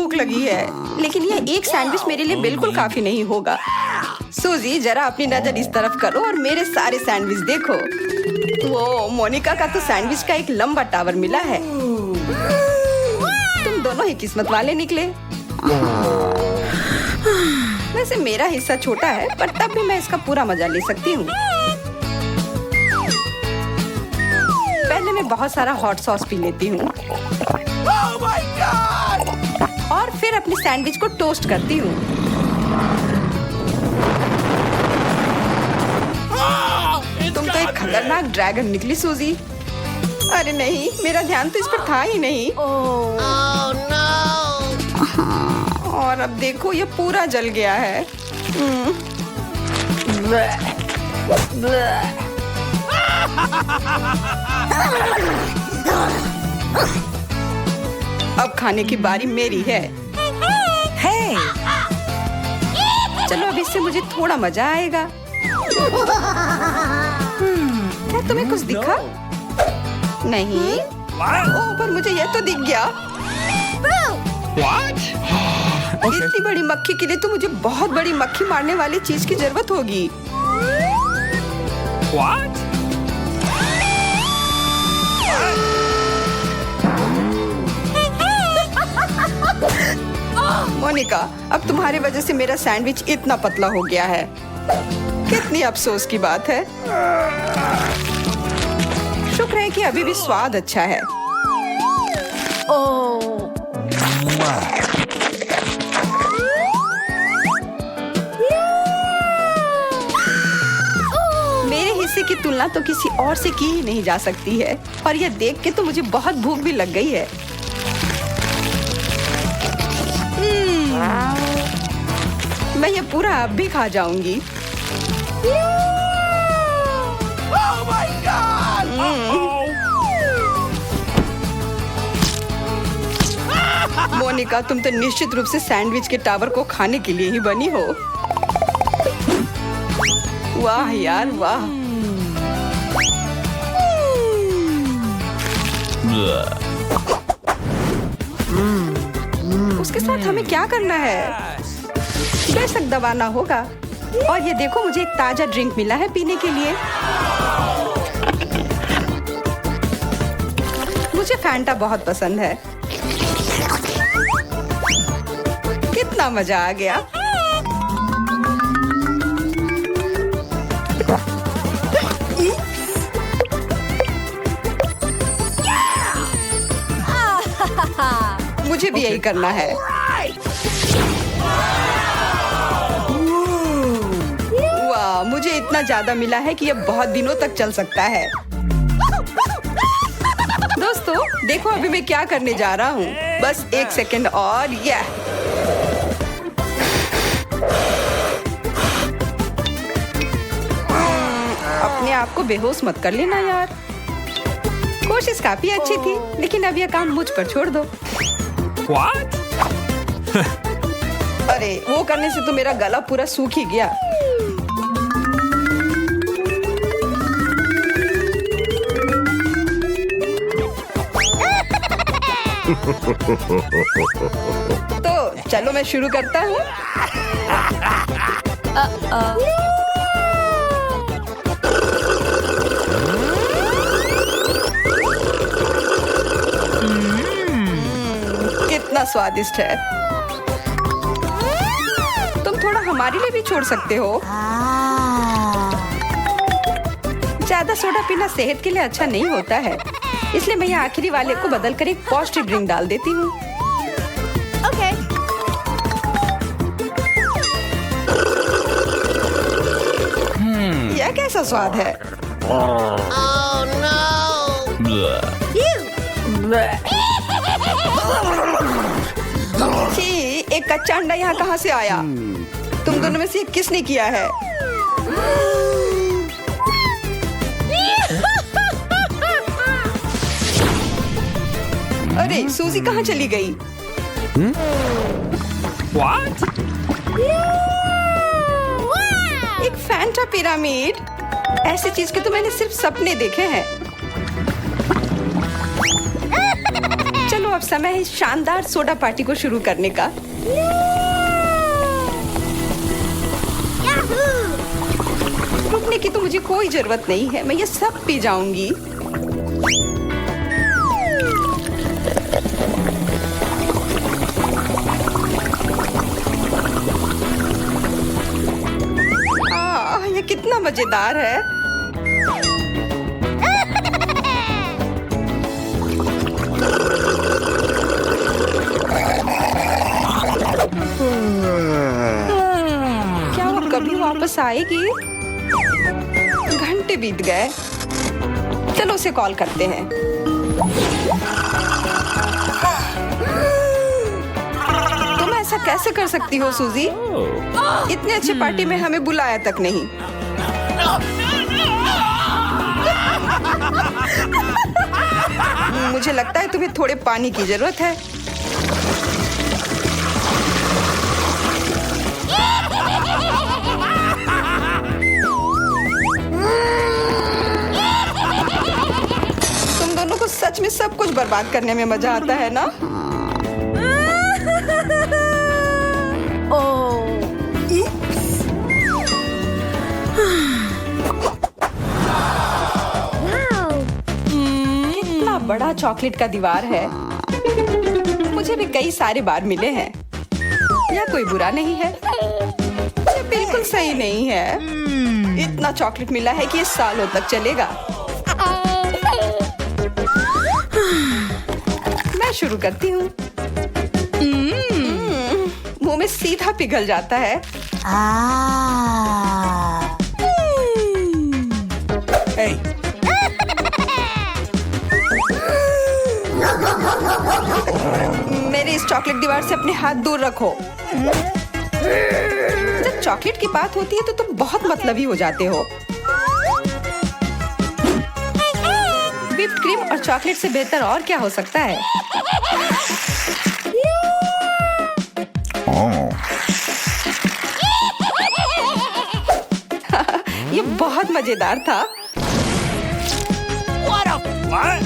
भूख लगी है, लेकिन यह एक सैंडविच मेरे लिए बिल्कुल काफी नहीं होगा। सूजी, जरा अपनी नजर इस तरफ करो और मेरे सारे सैंडविच देखो। वो मोनिका का तो सैंडविच का एक लंबा टावर मिला है। तुम दोनों ही किस्मत वाले निकले। वैसे मेरा हिस्सा छोटा है, पर तब भी मैं इसका पूरा मजा ले सकती हूँ। पहले मैं बहुत सारा हॉट सॉस पी लेती हूँ और फिर अपने सैंडविच को टोस्ट करती हूँ। तुम तो एक खतरनाक ड्रैगन निकली सूजी। अरे नहीं, मेरा ध्यान तो इस पर था ही नहीं। और अब देखो, ये पूरा जल गया है। अब खाने की बारी मेरी है। हे! चलो, अब इससे मुझे थोड़ा मजा आएगा। क्या तुम्हें कुछ दिखा? नहीं। ओह, पर मुझे यह तो दिख गया। इतनी बड़ी मक्खी के लिए तो मुझे बहुत बड़ी मक्खी मारने वाली चीज की जरूरत होगी। मोनिका, अब तुम्हारी वजह से मेरा सैंडविच इतना पतला हो गया है। कितनी अफसोस की बात है। शुक्र है कि अभी भी स्वाद अच्छा है। मेरे हिस्से की तुलना तो किसी और से की ही नहीं जा सकती है, और यह देख के तो मुझे बहुत भूख भी लग गई है। मैं ये पूरा अब भी खा जाऊंगी। मोनिका, तुम तो निश्चित रूप से सैंडविच के टावर को खाने के लिए ही बनी हो। वाह यार, वाह। उसके साथ हमें क्या करना है? बेशक दबाना होगा। और ये देखो, मुझे एक ताजा ड्रिंक मिला है पीने के लिए। मुझे फैंटा बहुत पसंद है। कितना मजा आ गया। मुझे भी यही करना है। वाह, मुझे इतना ज्यादा मिला है कि यह बहुत दिनों तक चल सकता है। दोस्तों, देखो अभी मैं क्या करने जा रहा हूँ। बस एक सेकंड और। यह अपने आप को बेहोश मत कर लेना यार। कोशिश काफी अच्छी थी, लेकिन अब यह काम मुझ पर छोड़ दो। What? अरे, वो करने से तो मेरा गला पूरा सूख ही गया। तो चलो मैं शुरू करता हूँ। कितना स्वादिष्ट है। तुम थोड़ा हमारे लिए भी छोड़ सकते हो। ज्यादा सोडा पीना सेहत के लिए अच्छा नहीं होता है, इसलिए मैं यहाँ आखिरी वाले को बदलकर एक पौष्टिक ड्रिंक डाल देती हूँ। ओके। यह कैसा स्वाद है? छी, एक कच्चा अंडा यहाँ कहाँ से आया? तुम दोनों में से किसने किया है? अरे, सूजी कहाँ चली गई? What? एक फैंटा पिरामिड? ऐसी चीज के तो मैंने सिर्फ सपने देखे हैं। चलो अब समय है इस शानदार सोडा पार्टी को शुरू करने का। रुकने की तो मुझे कोई जरूरत नहीं है, मैं ये सब पी जाऊंगी। ये कितना मजेदार है। क्या वो कभी वापस आएगी? घंटे बीत गए। चलो उसे कॉल करते हैं। तुम ऐसा कैसे कर सकती हो सूजी? इतने अच्छे पार्टी में हमें बुलाया तक नहीं। मुझे लगता है तुम्हें थोड़े पानी की जरूरत है। तुम दोनों को सच में सब कुछ बर्बाद करने में मजा आता है ना? कितना बड़ा चॉकलेट का दीवार है। मुझे भी कई सारे बार मिले हैं। यह कोई बुरा नहीं है, ये बिल्कुल सही नहीं है। इतना चॉकलेट मिला है कि ये सालों तक चलेगा। मैं शुरू करती हूँ। मुंह में सीधा पिघल जाता है। Hey. मेरे इस चॉकलेट दीवार से अपने हाथ दूर रखो। जब चॉकलेट की बात होती है तो तुम बहुत मतलबी हो जाते हो। व्हिप्ड क्रीम और चॉकलेट से बेहतर और क्या हो सकता है? ये बहुत मजेदार था। What a what?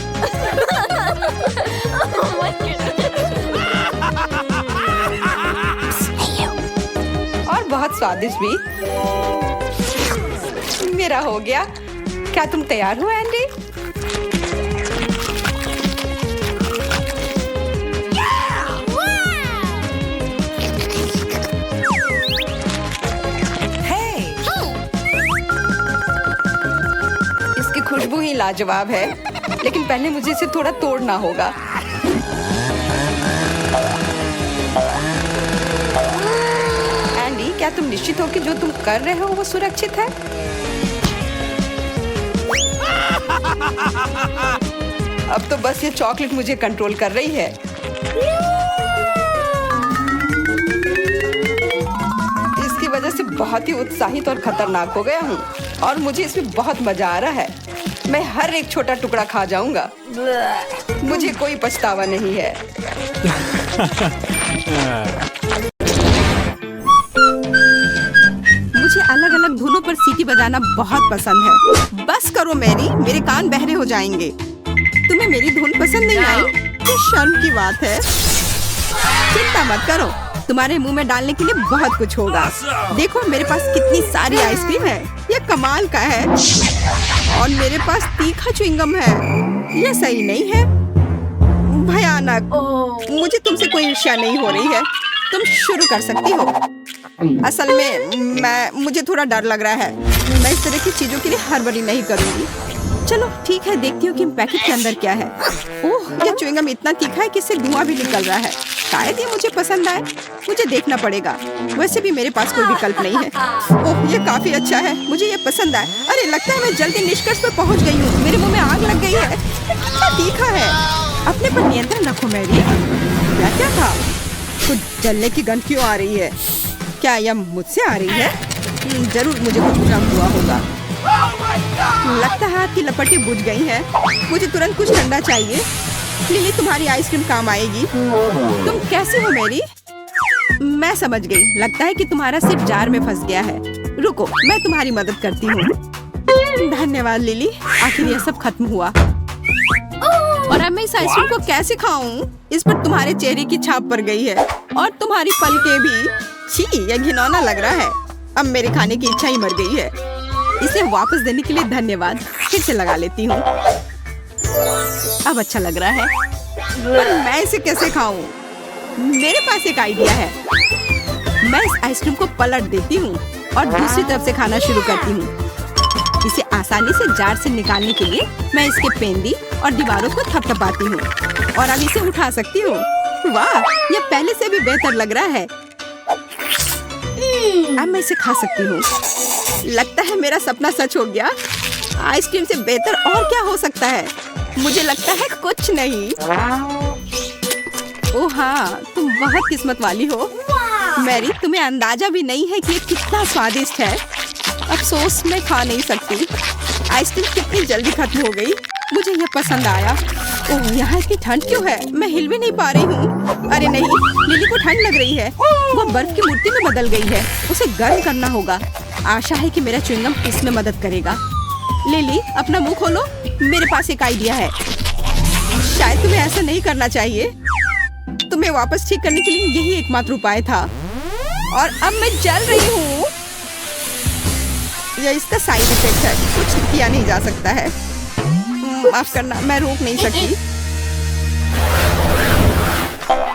और बहुत स्वादिष्ट भी। मेरा हो गया। क्या तुम तैयार हो एंडी? इसकी खुशबू ही लाजवाब है, लेकिन पहले मुझे इसे थोड़ा तोड़ना होगा। क्या तुम निश्चित हो कि जो तुम कर रहे हो वो सुरक्षित है? अब तो बस ये चॉकलेट मुझे कंट्रोल कर रही है। इसकी वजह से बहुत ही उत्साहित और खतरनाक हो गया हूँ और मुझे इसमें बहुत मजा आ रहा है। मैं हर एक छोटा टुकड़ा खा जाऊंगा। मुझे कोई पछतावा नहीं है। मुझे अलग अलग धुनों पर सीटी बजाना बहुत पसंद है। बस करो मैरी, मेरे कान बहरे हो जाएंगे। तुम्हें मेरी धुन पसंद नहीं आई? ये शर्म की बात है। चिंता मत करो, तुम्हारे मुंह में डालने के लिए बहुत कुछ होगा। देखो मेरे पास कितनी सारी आइसक्रीम है, ये कमाल का है। और मेरे पास तीखा च्युइंगम है, ये सही नहीं है, भयानक। मुझे तुमसे कोई ईर्ष्या नहीं हो रही है, तुम शुरू कर सकती हो। असल में मुझे थोड़ा डर लग रहा है। मैं इस तरह की चीजों के लिए हड़बड़ी नहीं करूंगी। चलो ठीक है, देखती हूँ कि पैकेट के अंदर क्या है। ओह, ये च्युइंगम इतना तीखा है कि इससे धुआं भी निकल रहा है। शायद ये मुझे पसंद आए, मुझे देखना पड़ेगा। वैसे भी मेरे पास कोई विकल्प नहीं है। ओह, ये काफी अच्छा है, मुझे ये पसंद आए। अरे लगता है मैं जल्दी निष्कर्ष पर पहुँच गई हूँ। मेरे मुँह में आग लग गई है, कितना तीखा है। अपने पर नियंत्रण रखो मैरी। क्या था? कुछ जलने की गंध क्यों आ रही है? क्या यह मुझसे आ रही है? जरूर मुझे कुछ भ्रम हुआ होगा। लगता है आपकी लपटें बुझ गई हैं। मुझे तुरंत कुछ ठंडा चाहिए। लिली, तुम्हारी आइसक्रीम काम आएगी। तुम कैसे हो मैरी? मैं समझ गई, लगता है कि तुम्हारा सिर जार में फंस गया है। रुको, मैं तुम्हारी मदद करती हूँ। धन्यवाद लिली, आखिर यह सब खत्म हुआ। और अब मैं इस आइसक्रीम को कैसे खाऊं? इस पर तुम्हारे चेहरे की छाप पड़ गई है और तुम्हारी पलकें भी। छी, यह घिनौना लग रहा है। अब मेरे खाने की इच्छा ही मर गई है। इसे वापस देने के लिए धन्यवाद। फिर से लगा लेती हूँ। अब अच्छा लग रहा है, पर मैं इसे कैसे खाऊं? मेरे पास एक आइडिया है। मैं इस आइसक्रीम को पलट देती हूँ और दूसरी तरफ से खाना शुरू करती हूँ। इसे आसानी से जार से निकालने के लिए मैं इसके पेंदी और दीवारों को थपथपाती हूँ और अब इसे उठा सकती हूँ। वाह, यह पहले से भी बेहतर लग रहा है। अब मैं इसे खा सकती हूँ। लगता है मेरा सपना सच हो गया। आइसक्रीम से बेहतर और क्या हो सकता है? मुझे लगता है कुछ नहीं। ओह हाँ, तुम बहुत किस्मत वाली हो मैरी। तुम्हें अंदाजा भी नहीं है कि ये कितना स्वादिष्ट है। अफसोस मैं खा नहीं सकती। आइसक्रीम कितनी जल्दी खत्म हो गई। मुझे यह पसंद आया। ओह, यहाँ इतनी ठंड क्यों है? मैं हिल भी नहीं पा रही हूँ। अरे नहीं, लिली को ठंड लग रही है। वो बर्फ की मूर्ति में बदल गई है। उसे गर्म करना होगा। आशा है कि मेरा च्युइंगम इसमें मदद करेगा। लिली, अपना मुंह खोलो। मेरे पास एक आइडिया है। शायद तुम्हें ऐसा नहीं करना चाहिए। तुम्हें वापस ठीक करने के लिए यही एकमात्र उपाय था। और अब मैं जल रही हूँ। यह इसका साइड इफेक्ट है। कुछ किया नहीं जा सकता है। माफ करना, मैं रोक नहीं सकती।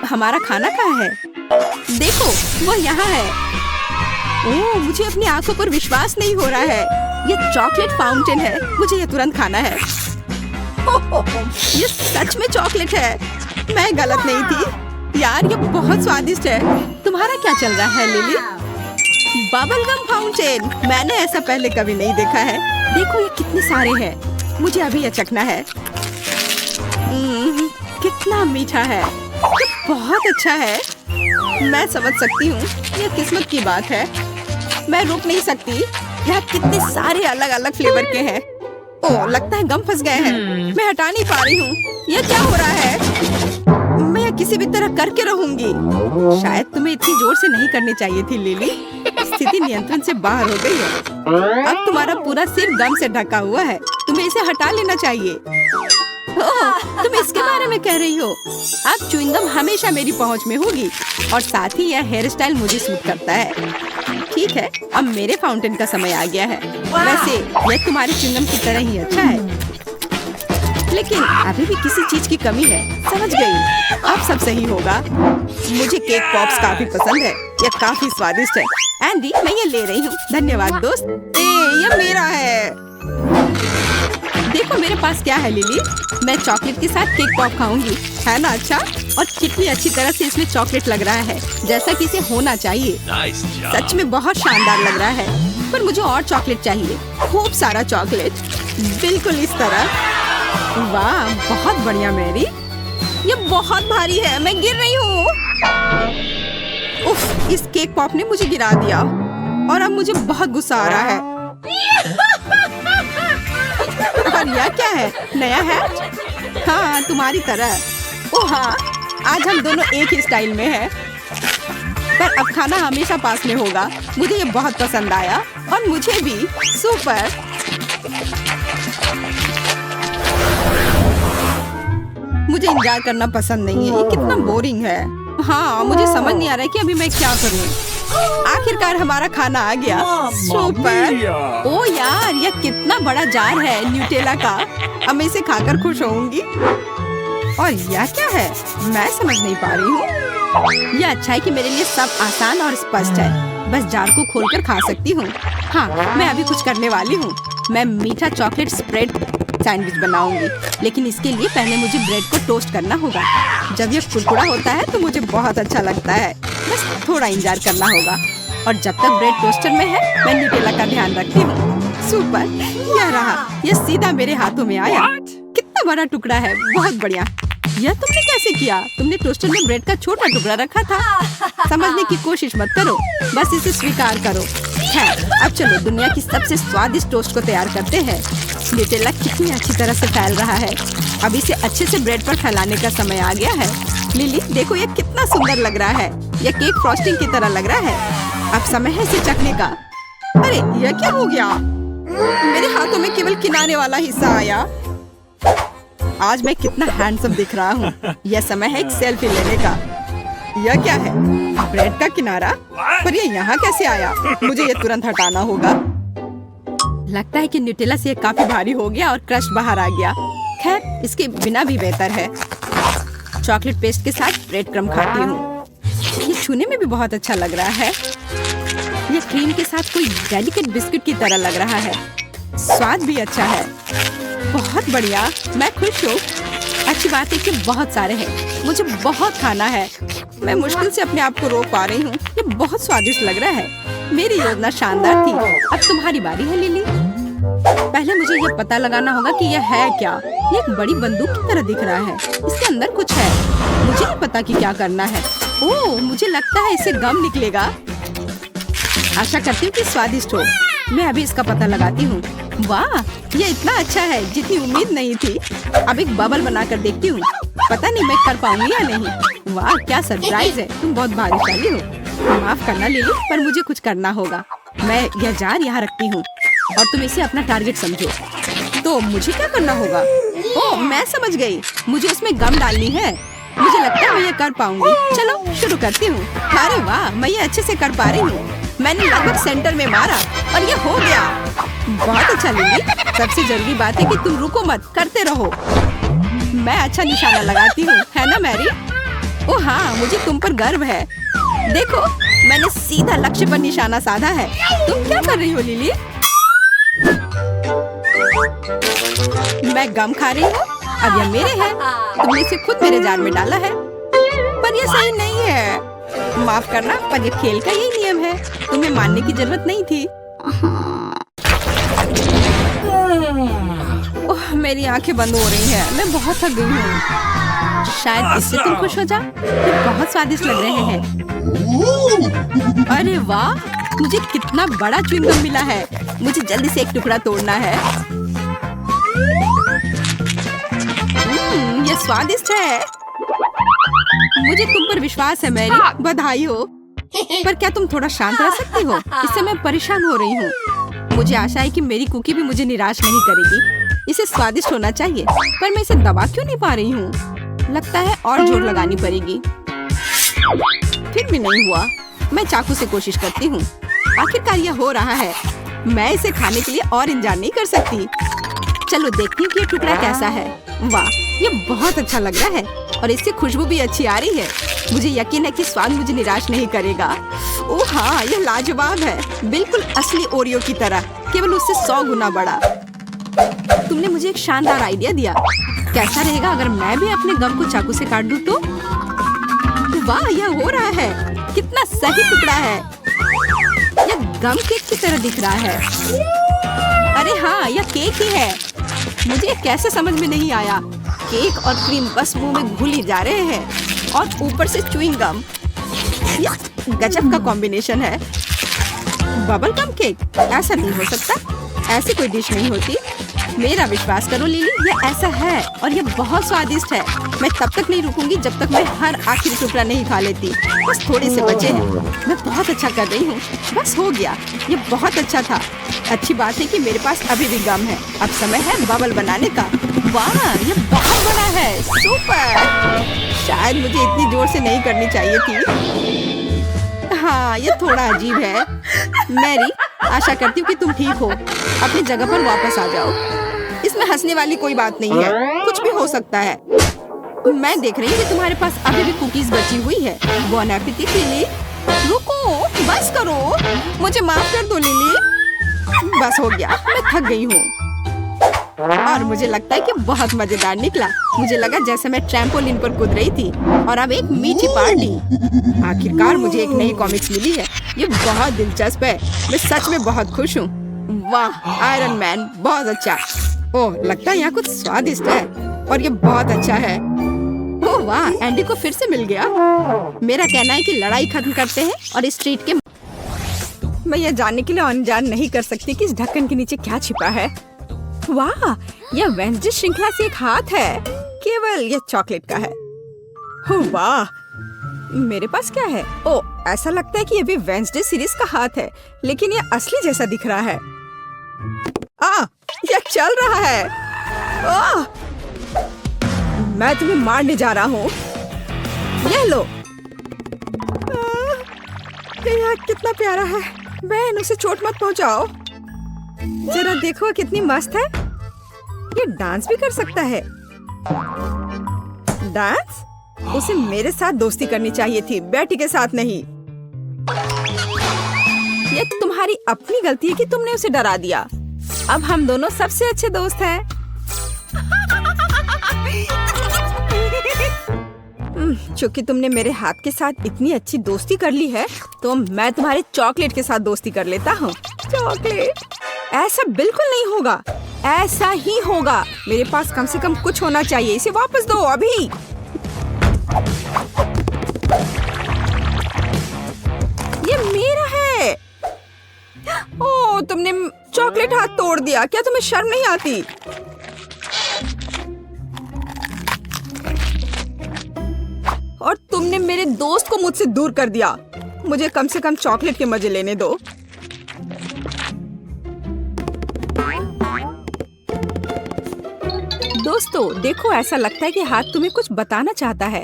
हमारा खाना कहाँ है? देखो, वो यहाँ है। ओह, मुझे अपनी आंखों पर विश्वास नहीं हो रहा है। ये चॉकलेट फाउंटेन है। मुझे ये तुरंत खाना है। ये सच में चॉकलेट है। मैं गलत नहीं थी। यार, ये बहुत स्वादिष्ट है। तुम्हारा क्या चल रहा है लिली? Bubble gum fountain. मैंने ऐसा पहले कभी नहीं देखा है। देखो, ये कितने सारे हैं। मुझे अभी ये चखना है। कितना मीठा है। ये बहुत अच्छा है। मैं समझ सकती हूँ, ये किस्मत की बात है। मैं रुक नहीं सकती। यहाँ कितने सारे अलग अलग फ्लेवर के हैं। ओह, लगता है गम फंस गए हैं। मैं हटा नहीं पा रही हूँ। ये क्या हो रहा है? मैं किसी भी तरह करके रहूंगी। शायद तुम्हें इतनी जोर से नहीं करनी चाहिए थी लिली। स्थिति नियंत्रण से बाहर हो गई है। अब तुम्हारा पूरा सिर गम से ढका हुआ है। तुम्हें इसे हटा लेना चाहिए। ओह, तुम इसके बारे में कह रही हो? अब च्युइंगम हमेशा मेरी पहुंच में होगी और साथ ही यह हेयर स्टाइल मुझे सूट करता है। ठीक है, अब मेरे फाउंटेन का समय आ गया है। वैसे यह तुम्हारे च्युइंगम की तरह ही अच्छा है, लेकिन अभी भी किसी चीज की कमी है। समझ गई, अब सब सही होगा। मुझे केक पॉप्स काफी पसंद है। यह काफी स्वादिष्ट है। एंडी, मैं ये ले रही हूँ। धन्यवाद दोस्त। ये मेरा है। देखो मेरे पास क्या है लिली। मैं चॉकलेट के साथ केक पॉप खाऊंगी, है ना? अच्छा, और कितनी अच्छी तरह से इसमें चॉकलेट लग रहा है, जैसा कि इसे होना चाहिए। सच में बहुत शानदार लग रहा है। पर मुझे और चॉकलेट चाहिए, खूब सारा चॉकलेट, बिल्कुल इस तरह। वाह, बहुत बढ़िया मैरी। ये बहुत भारी है, मैं गिर रही हूँ। उफ, इस केक पॉप ने मुझे गिरा दिया और अब मुझे बहुत गुस्सा आ रहा है। और यह क्या है? नया हैट? हाँ, तुम्हारी तरह। ओह हाँ, आज हम दोनों एक ही स्टाइल में हैं। पर अब खाना हमेशा पास में होगा। मुझे ये बहुत पसंद आया और मुझे भी। सुपर। मुझे इंतजार करना पसंद नहीं है। ये कितना बोरिंग है। हाँ, मुझे समझ नहीं आ रहा है कि अभी मैं क्या करूँ। आखिरकार हमारा खाना आ गया। सुपर। ओ यार, यह कितना बड़ा जार है न्यूटेला का। अब मैं इसे खाकर खुश होऊंगी। और यह क्या है? मैं समझ नहीं पा रही हूँ। यह अच्छा है कि मेरे लिए सब आसान और स्पष्ट है। बस जार को खोलकर खा सकती हूँ। हाँ, मैं अभी कुछ करने वाली हूँ। मैं मीठा चॉकलेट स्प्रेड सैंडविच बनाऊंगी, लेकिन इसके लिए पहले मुझे ब्रेड को टोस्ट करना होगा। जब ये कुरकुरा होता है तो मुझे बहुत अच्छा लगता है। बस थोड़ा इंतजार करना होगा। और जब तक ब्रेड टोस्टर में है, मैं न्यूटेला का ध्यान रखती हूँ। सुपर, यह रहा। यह सीधा मेरे हाथों में आया। कितना बड़ा टुकड़ा है, बहुत बढ़िया। यह तुमने कैसे किया? तुमने टोस्टर में ब्रेड का छोटा टुकड़ा रखा था। समझने की कोशिश मत करो, बस इसे स्वीकार करो। है, अब चलो दुनिया की सबसे स्वादिष्ट टोस्ट को तैयार करते हैं। न्यूटेला कितनी अच्छी तरह से फैल रहा है। अब इसे अच्छे से ब्रेड पर फैलाने का समय आ गया है। लिली, देखो ये कितना सुंदर लग रहा है। यह केक फ्रॉस्टिंग की तरह लग रहा है। अब समय है इसे चखने का। अरे यह क्या हो गया? मेरे हाथों में केवल किनारे वाला हिस्सा आया। आज मैं कितना हैंडसम दिख रहा हूँ। यह समय है एक सेल्फी लेने का। यह क्या है? ब्रेड का किनारा? पर यह यहाँ कैसे आया? मुझे यह तुरंत हटाना होगा। लगता है कि न्यूटेला से काफी भारी हो गया और क्रश बाहर आ गया। खैर, इसके बिना भी बेहतर है। चॉकलेट पेस्ट के साथ ब्रेड क्रम्ब खाती हूँ। ये छूने में भी बहुत अच्छा लग रहा है। ये क्रीम के साथ कोई डेलिकेट बिस्किट की तरह लग रहा है। स्वाद भी अच्छा है। बहुत बढ़िया, मैं खुश हूँ। अच्छी बात है कि बहुत सारे हैं। मुझे बहुत खाना है। मैं मुश्किल से अपने आप को रोक पा रही हूँ। ये बहुत स्वादिष्ट लग रहा है। मेरी योजना शानदार थी। अब तुम्हारी बारी है लिली। पहले मुझे ये पता लगाना होगा कि यह है क्या। ये एक बड़ी बंदूक की तरह दिख रहा है। इसके अंदर कुछ है। मुझे नहीं पता कि क्या करना है। ओह, मुझे लगता है इससे गम निकलेगा। आशा करती हूँ कि स्वादिष्ट हो। मैं अभी इसका पता लगाती हूँ। वाह, ये इतना अच्छा है जितनी उम्मीद नहीं थी। अब एक बबल बनाकर देखती हूँ। पता नहीं मैं कर पाऊंगी या नहीं। वाह, क्या सरप्राइज है। तुम बहुत भाग्यशाली हो। माफ करना लिली, पर मुझे कुछ करना होगा। मैं यह जार यहाँ रखती हूँ और तुम इसे अपना टारगेट समझो। तो मुझे क्या करना होगा? ओह, मैं समझ गई। मुझे उसमें गम डालनी है। मुझे लगता है मैं ये कर पाऊंगी। चलो शुरू करती हूँ। अरे वाह, मैं ये अच्छे से कर पा रही हूँ। मैंने लगभग सेंटर में मारा और ये हो गया। बहुत अच्छा लिली। सबसे जरूरी बात है कि तुम रुको मत, करते रहो। मैं अच्छा निशाना लगाती हूँ, है ना मैरी? ओह हाँ, मुझे तुम पर गर्व है। देखो, मैंने सीधा लक्ष्य पर निशाना साधा है। तुम क्या कर रही हो लिली? मैं गम खा रही हूँ। अब यह मेरे है। तुमने इसे खुद मेरे जार में डाला है। पर यह सही नहीं है। माफ करना, पर यह खेल का यही नियम है। तुम्हें मानने की जरूरत नहीं थी। ओह, मेरी आंखें बंद हो रही हैं। मैं बहुत थक गई हूँ। शायद इससे तुम खुश हो जाओ। ये बहुत स्वादिष्ट लग रहे हैं। अरे वाह, मुझे कितना बड़ा च्युइंगम मिला है। मुझे जल्दी से एक टुकड़ा तोड़ना है। ये स्वादिष्ट है। मुझे तुम पर विश्वास है मैरी। बधाई हो। पर क्या तुम थोड़ा शांत रह सकती हो? इससे मैं परेशान हो रही हूँ। मुझे आशा है कि मेरी कुकी भी मुझे निराश नहीं करेगी। इसे स्वादिष्ट होना चाहिए, पर मैं इसे दबा क्यों नहीं पा रही हूँ? लगता है और जोर लगानी पड़ेगी। फिर भी नहीं हुआ। मैं चाकू से कोशिश करती हूँ। आखिरकार यह हो रहा है। मैं इसे खाने के लिए और इंतजार नहीं कर सकती। चलो देखती हूँ कि ये टुकड़ा कैसा है। वाह, ये बहुत अच्छा लग रहा है और इससे खुशबू भी अच्छी आ रही है। मुझे यकीन है कि स्वाद मुझे निराश नहीं करेगा। ओह हाँ, यह लाजवाब है। बिल्कुल असली ओरियो की तरह, केवल उससे 100 गुना बड़ा। तुमने मुझे एक शानदार आइडिया दिया। कैसा रहेगा अगर मैं भी अपने गम को चाकू से काट दूं तो? वाह, यह हो रहा है। कितना सही टुकड़ा है। यह गम केक की तरह दिख रहा है। अरे हाँ, यह केक ही है। मुझे कैसे समझ में नहीं आया। केक और क्रीम बस मुंह में घुल ही जा रहे हैं और ऊपर से च्युइंग गम। यह गजब का कॉम्बिनेशन है। Bubble gum cake? ऐसा नहीं हो सकता। ऐसी कोई डिश नहीं होती। मेरा विश्वास करो लिली, यह ऐसा है और यह बहुत स्वादिष्ट है। मैं तब तक नहीं रुकूंगी जब तक मैं हर आखिरी टुकड़ा नहीं खा लेती। बस थोड़े से बचे हैं। मैं बहुत अच्छा कर रही हूँ। बस हो गया। ये बहुत अच्छा था। अच्छी बात है कि मेरे पास अभी भी गम है। अब समय है बबल बनाने का। वाह, ये बहुत बड़ा है। सुपर। शायद मुझे इतनी जोर से नहीं करनी चाहिए थी। हाँ, ये थोड़ा अजीब है। मैरी, आशा करती हूँ कि तुम ठीक हो। अपनी जगह पर वापस आ जाओ। इसमें हंसने वाली कोई बात नहीं है। कुछ भी हो सकता है। मैं देख रही हूँ कि तुम्हारे पास अभी भी कुकीज बची हुई है। बॉन एपेटिट लिली। रुको, बस करो। मुझे माफ कर दो लिली। बस हो गया। मैं थक गई हूँ और मुझे लगता है कि बहुत मजेदार निकला। मुझे लगा जैसे मैं ट्रैम्पोलिन पर कूद रही थी। और अब एक मीठी पार्टी। आखिरकार मुझे एक नई कॉमिक्स मिली है। ये बहुत दिलचस्प है। मैं सच में बहुत खुश हूँ। वाह, आयरन मैन, बहुत अच्छा। ओह, लगता है यहाँ कुछ स्वादिष्ट है और ये बहुत अच्छा है। ओह वाह, एंडी को फिर से मिल गया। मेरा कहना है कि लड़ाई खत्म करते हैं और इस स्ट्रीट के। मैं यह जानने के लिए अनजान नहीं कर सकती कि इस ढक्कन के नीचे क्या छिपा है। वाह, यह वेंसडे श्रृंखला से एक हाथ है। केवल यह चॉकलेट का है। ओह वाह, मेरे पास क्या है? ओह, ऐसा लगता है कि यह भी वेंसडे सीरीज का हाथ है, लेकिन यह असली जैसा दिख रहा है। यह चल रहा है। मैं तुम्हें मारने जा रहा हूँ। ये लो। यार कितना प्यारा है। बहन उसे चोट मत पहुंचाओ। जरा देखो कितनी मस्त है। ये डांस भी कर सकता है। डांस? उसे मेरे साथ दोस्ती करनी चाहिए थी, बेटी के साथ नहीं। ये तुम्हारी अपनी गलती है कि तुमने उसे डरा दिया। अब हम दोनों सबसे अच्छे दोस्त हैं। चूंकि तुमने मेरे हाथ के साथ इतनी अच्छी दोस्ती कर ली है, तो मैं तुम्हारे चॉकलेट के साथ दोस्ती कर लेता हूँ। चॉकलेट? ऐसा बिल्कुल नहीं होगा। ऐसा ही होगा। मेरे पास कम से कम कुछ होना चाहिए। इसे वापस दो अभी। ये मेरा है। ओह, तुमने चॉकलेट हाथ तोड़ दिया। क्या तुम्हें शर्म नहीं आती? और तुमने मेरे दोस्त को मुझसे दूर कर दिया। मुझे कम से कम चॉकलेट के मजे लेने दो। दोस्तों देखो, ऐसा लगता है कि हाथ तुम्हें कुछ बताना चाहता है।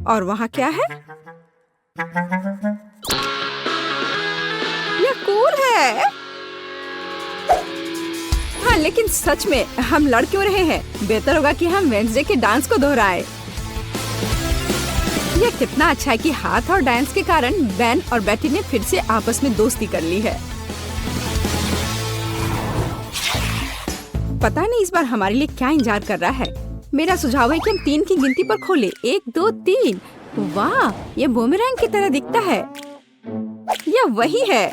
और वहाँ क्या है? यह कूल है। हाँ, लेकिन सच में हम लड़ क्यों रहे हैं? बेहतर होगा कि हम वेडनेसडे के डांस को दोहराएं। यह कितना अच्छा है कि हाथ और डांस के कारण बेन और बेटी ने फिर से आपस में दोस्ती कर ली है। पता नहीं इस बार हमारे लिए क्या इंतजार कर रहा है। मेरा सुझाव है कि हम 3 की गिनती पर खोलें। 1, 2, 3। वाह, ये बूमेरैंग की तरह दिखता है। यह वही है।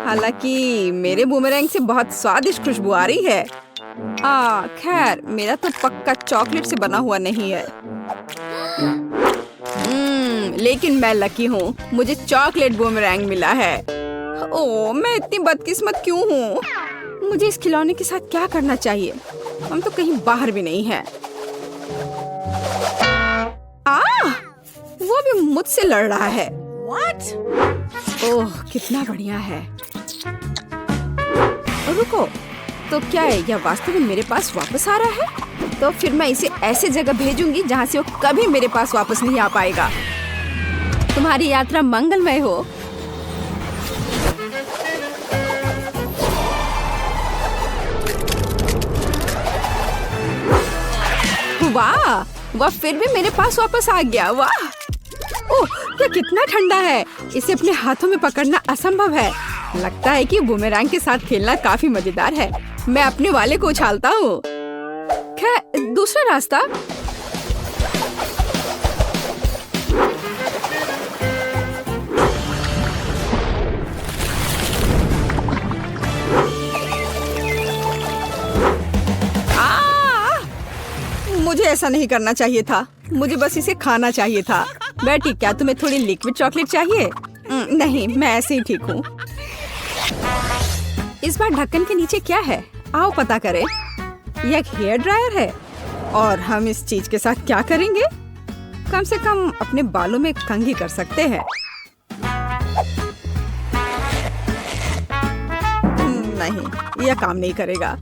हालांकि मेरे बूमेरैंग से बहुत स्वादिष्ट खुशबू आ रही है। खैर, मेरा तो पक्का चॉकलेट से बना हुआ नहीं है। लेकिन मैं लकी हूँ, मुझे चॉकलेट बूमेरैंग मिला है। ओह, मैं इतनी बदकिस्मत क्यों हूँ? मुझे इस खिलौने के साथ क्या करना चाहिए? हम तो कहीं बाहर भी नहीं हैं। वो भी मुझसे लड़ रहा है। What? ओह, कितना बढ़िया है। रुको, तो क्या है? यह वास्तव में मेरे पास वापस आ रहा है? तो फिर मैं इसे ऐसे जगह भेजूंगी जहाँ से वो कभी मेरे पास वापस नहीं आ पाएगा। तुम्हारी यात्रा मंगलमय हो। वाह, वह फिर भी मेरे पास वापस आ गया। वाह, ओह, यह कितना ठंडा है। इसे अपने हाथों में पकड़ना असंभव है। लगता है कि बूमेरैंग के साथ खेलना काफी मजेदार है। मैं अपने वाले को उछालता हूँ। खैर, दूसरा रास्ता। मुझे ऐसा नहीं करना चाहिए था। मुझे बस इसे खाना चाहिए था। बेटी, क्या तुम्हें थोड़ी लिक्विड चॉकलेट चाहिए? नहीं, मैं ऐसे ही ठीक हूँ। इस बार ढक्कन के नीचे क्या है? आओ पता करें। यह एक हेयर ड्रायर है। और हम इस चीज के साथ क्या करेंगे? कम से कम अपने बालों में कंघी कर सकते हैं। नहीं, यह काम नहीं करेगा।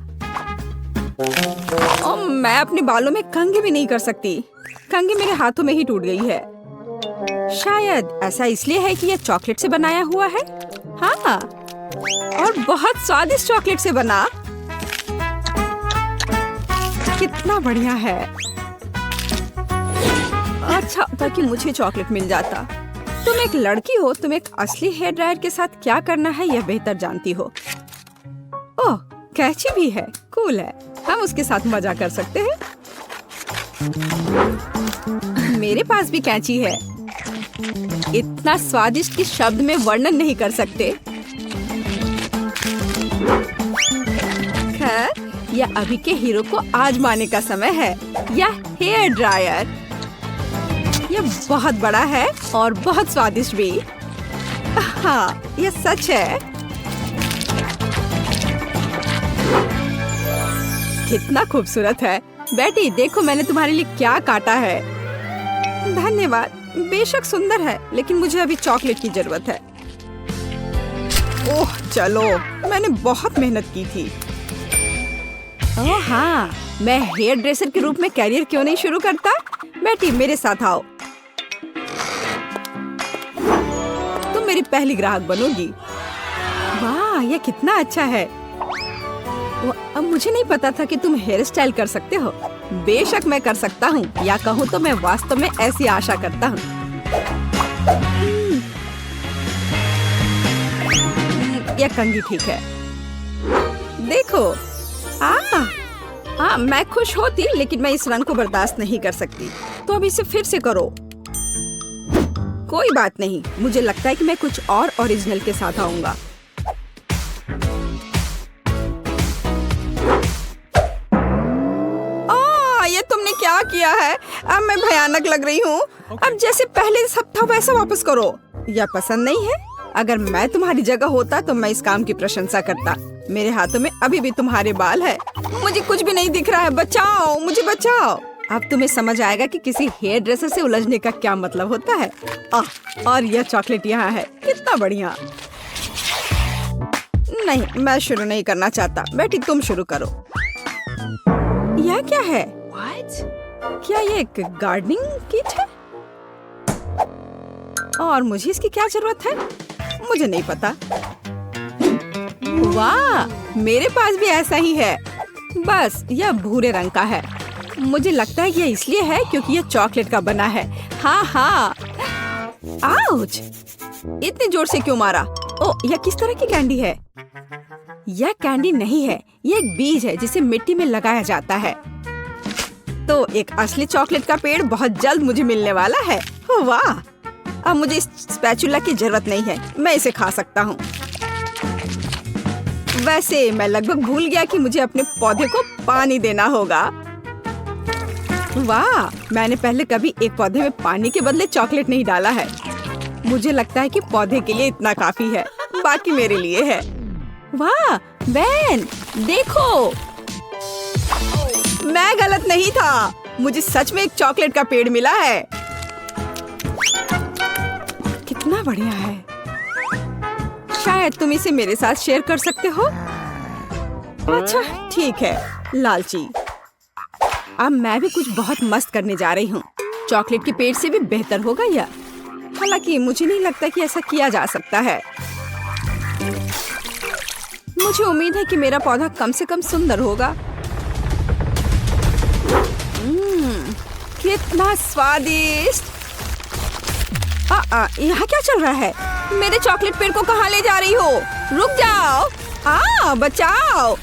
मैं अपने बालों में कंघी भी नहीं कर सकती। कंघी मेरे हाथों में ही टूट गई है। शायद ऐसा इसलिए है कि यह चॉकलेट से बनाया हुआ है। हाँ, और बहुत स्वादिष्ट चॉकलेट से बना। कितना बढ़िया है। अच्छा था कि मुझे चॉकलेट मिल जाता। तुम एक लड़की हो, तुम एक असली हेयर ड्रायर के साथ क्या करना है यह बेहतर जानती हो। ओह, कैची भी है। कूल है। हम उसके साथ मजा कर सकते हैं। मेरे पास भी कैंची है। इतना स्वादिष्ट कि शब्द में वर्णन नहीं कर सकते। खैर, यह अभी के हीरो को आजमाने का समय है। यह हेयर ड्रायर। यह बहुत बड़ा है और बहुत स्वादिष्ट भी। हाँ, यह सच है। कितना खूबसूरत है। बेटी, देखो मैंने तुम्हारे लिए क्या काटा है। धन्यवाद। बेशक सुंदर है, लेकिन मुझे अभी चॉकलेट की जरूरत है। ओह, चलो, मैंने बहुत मेहनत की थी। ओह हाँ, मैं हेयर ड्रेसर के रूप में कैरियर क्यों नहीं शुरू करता? बेटी मेरे साथ आओ, तुम मेरी पहली ग्राहक बनोगी। वाह, ये कितना अच्छा है। अब मुझे नहीं पता था कि तुम हेयर स्टाइल कर सकते हो। बेशक मैं कर सकता हूँ, या कहूँ तो मैं वास्तव में ऐसी आशा करता हूँ। यह कंघी ठीक है। देखो, मैं खुश होती, लेकिन मैं इस रंग को बर्दाश्त नहीं कर सकती। तो अब इसे फिर से करो। कोई बात नहीं, मुझे लगता है कि मैं कुछ और ओरिजिनल के साथ आऊंगा। ये तुमने क्या किया है? अब मैं भयानक लग रही हूँ। अब जैसे पहले सब था वैसा वापस करो। यह पसंद नहीं है? अगर मैं तुम्हारी जगह होता तो मैं इस काम की प्रशंसा करता। मेरे हाथों में अभी भी तुम्हारे बाल है। मुझे कुछ भी नहीं दिख रहा है। बचाओ, मुझे बचाओ। अब तुम्हें समझ आएगा कि किसी हेयर ड्रेसर से उलझने का क्या मतलब होता है। और यह चॉकलेट यहाँ है, कितना बढ़िया। नहीं, मैं शुरू नहीं करना चाहता। बेटी तुम शुरू करो। यह क्या है? क्या ये एक गार्डनिंग किट है? और मुझे इसकी क्या जरूरत है? मुझे नहीं पता। वाह, मेरे पास भी ऐसा ही है, बस यह भूरे रंग का है। मुझे लगता है यह इसलिए है क्योंकि यह चॉकलेट का बना है। हाँ। आउच! इतनी जोर से क्यों मारा? ओह, यह किस तरह की कैंडी है? यह कैंडी नहीं है, यह एक बीज है जिसे मिट्टी में लगाया जाता है। तो एक असली चॉकलेट का पेड़ बहुत जल्द मुझे मिलने वाला है। वाह! अब मुझे इस स्पैचुला की जरूरत नहीं है, मैं इसे खा सकता हूँ। वैसे मैं लगभग भूल गया कि मुझे अपने पौधे को पानी देना होगा। वाह, मैंने पहले कभी एक पौधे में पानी के बदले चॉकलेट नहीं डाला है। मुझे लगता है कि पौधे के लिए इतना काफी है, बाकी मेरे लिए है। वाह बेन, देखो, मैं गलत नहीं था। मुझे सच में एक चॉकलेट का पेड़ मिला है। कितना बढ़िया है। शायद तुम इसे मेरे साथ शेयर कर सकते हो। अच्छा ठीक है, लालची। अब मैं भी कुछ बहुत मस्त करने जा रही हूँ। चॉकलेट के पेड़ से भी बेहतर होगा यह। हालांकि मुझे नहीं लगता कि ऐसा किया जा सकता है। मुझे उम्मीद है कि मेरा पौधा कम से कम सुंदर होगा। कितना स्वादिष्ट। यहाँ क्या चल रहा है? मेरे चॉकलेट पेड़ को कहाँ ले जा रही हो? रुक जाओ। बचाओ।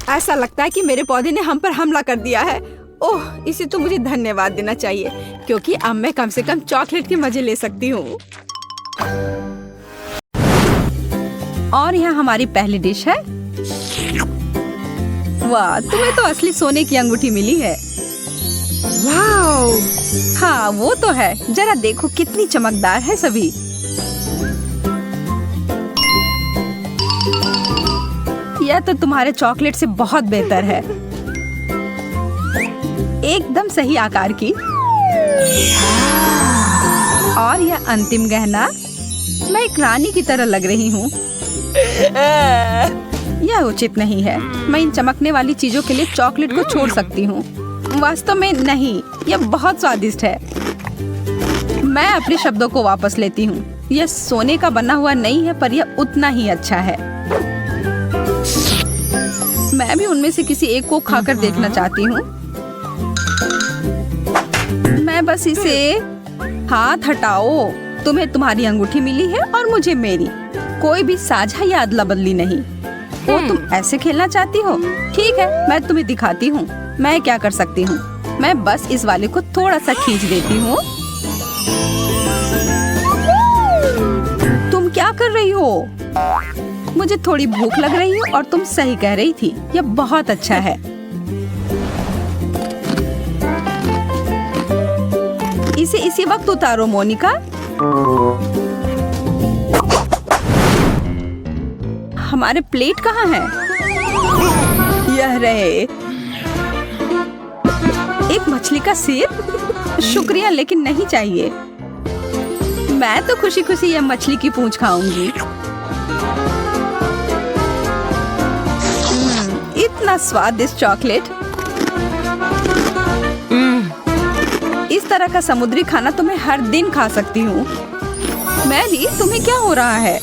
ऐसा लगता है कि मेरे पौधे ने हम पर हमला कर दिया है। ओह, इसे तो मुझे धन्यवाद देना चाहिए, क्योंकि अब मैं कम से कम चॉकलेट के मजे ले सकती हूँ। और यहाँ हमारी पहली डिश है। वाह, तुम्हें तो असली सोने की अंगूठी मिली है। वाओ! हाँ वो तो है। जरा देखो कितनी चमकदार है सभी। यह तो तुम्हारे चॉकलेट से बहुत बेहतर है। एकदम सही आकार की। और यह अंतिम गहना, मैं एक रानी की तरह लग रही हूँ। यह उचित नहीं है। मैं इन चमकने वाली चीजों के लिए चॉकलेट को छोड़ सकती हूँ। वास्तव में नहीं, यह बहुत स्वादिष्ट है। मैं अपने शब्दों को वापस लेती हूँ। यह सोने का बना हुआ नहीं है, पर यह उतना ही अच्छा है। मैं भी उनमें से किसी एक को खाकर देखना चाहती हूँ। मैं बस इसे हाथ हटाओ। तुम्हें तुम्हारी अंगूठी मिली है और मुझे मेरी। कोई भी साझा या अदला बदली नहीं। ओ, तुम ऐसे खेलना चाहती हो? ठीक है, मैं तुम्हें दिखाती हूँ मैं क्या कर सकती हूँ। मैं बस इस वाले को थोड़ा सा खींच देती हूँ। तुम क्या कर रही हो? मुझे थोड़ी भूख लग रही है और तुम सही कह रही थी। यह बहुत अच्छा है। इसे इसी वक्त उतारो मोनिका। हमारे प्लेट कहाँ है? यह रहे। एक मछली का सिर? शुक्रिया, लेकिन नहीं चाहिए। मैं तो खुशी खुशी यह मछली की पूंछ खाऊंगी। कितना स्वादिष्ट चॉकलेट। इस तरह का समुद्री खाना तो मैं हर दिन खा सकती हूँ। मैरी, तुम्हें क्या हो रहा है?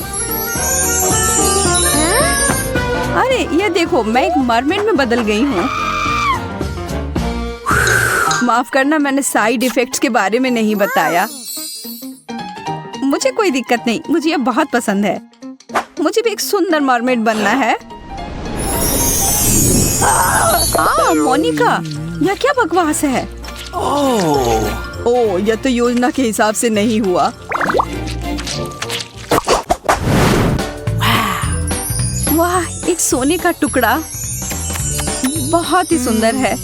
अरे ये देखो, मैं एक मरमेड में बदल गई हूँ। माफ करना, मैंने साइड इफेक्ट्स के बारे में नहीं बताया। मुझे कोई दिक्कत नहीं, मुझे ये बहुत पसंद है। मुझे भी एक सुंदर मरमेड बनना है। मोनिका, यह क्या बकवास है? ओह, यह तो योजना के हिसाब से नहीं हुआ। वाह, एक सोने का टुकड़ा, बहुत ही सुंदर है।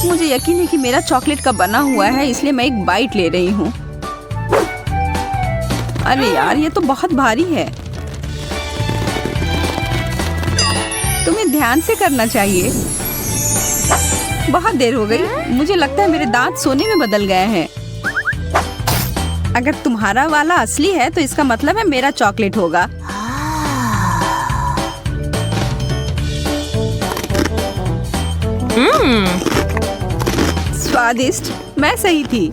मुझे यकीन है कि मेरा चॉकलेट का बना हुआ है, इसलिए मैं एक बाइट ले रही हूँ। अरे यार, ये तो बहुत भारी है। तुम्हें ध्यान से करना चाहिए। बहुत देर हो गई। मुझे लगता है मेरे दांत सोने में बदल गए हैं। अगर तुम्हारा वाला असली है तो इसका मतलब है मेरा चॉकलेट होगा। स्वादिष्ट, मैं सही थी।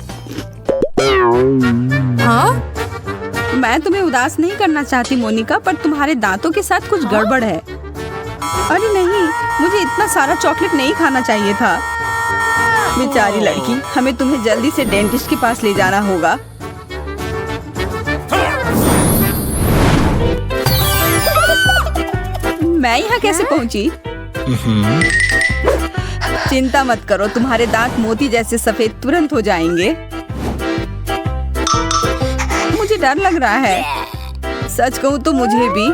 हाँ? मैं तुम्हें उदास नहीं करना चाहती मोनिका, पर तुम्हारे दांतों के साथ कुछ गड़बड़ है। अरे नहीं, मुझे इतना सारा चॉकलेट नहीं खाना चाहिए था। बेचारी लड़की, हमें तुम्हें जल्दी से डेंटिस्ट के पास ले जाना होगा। मैं यहाँ कैसे पहुँची? चिंता मत करो, तुम्हारे दांत मोती जैसे सफेद तुरंत हो जाएंगे। मुझे डर लग रहा है। सच कहूँ तो मुझे भी।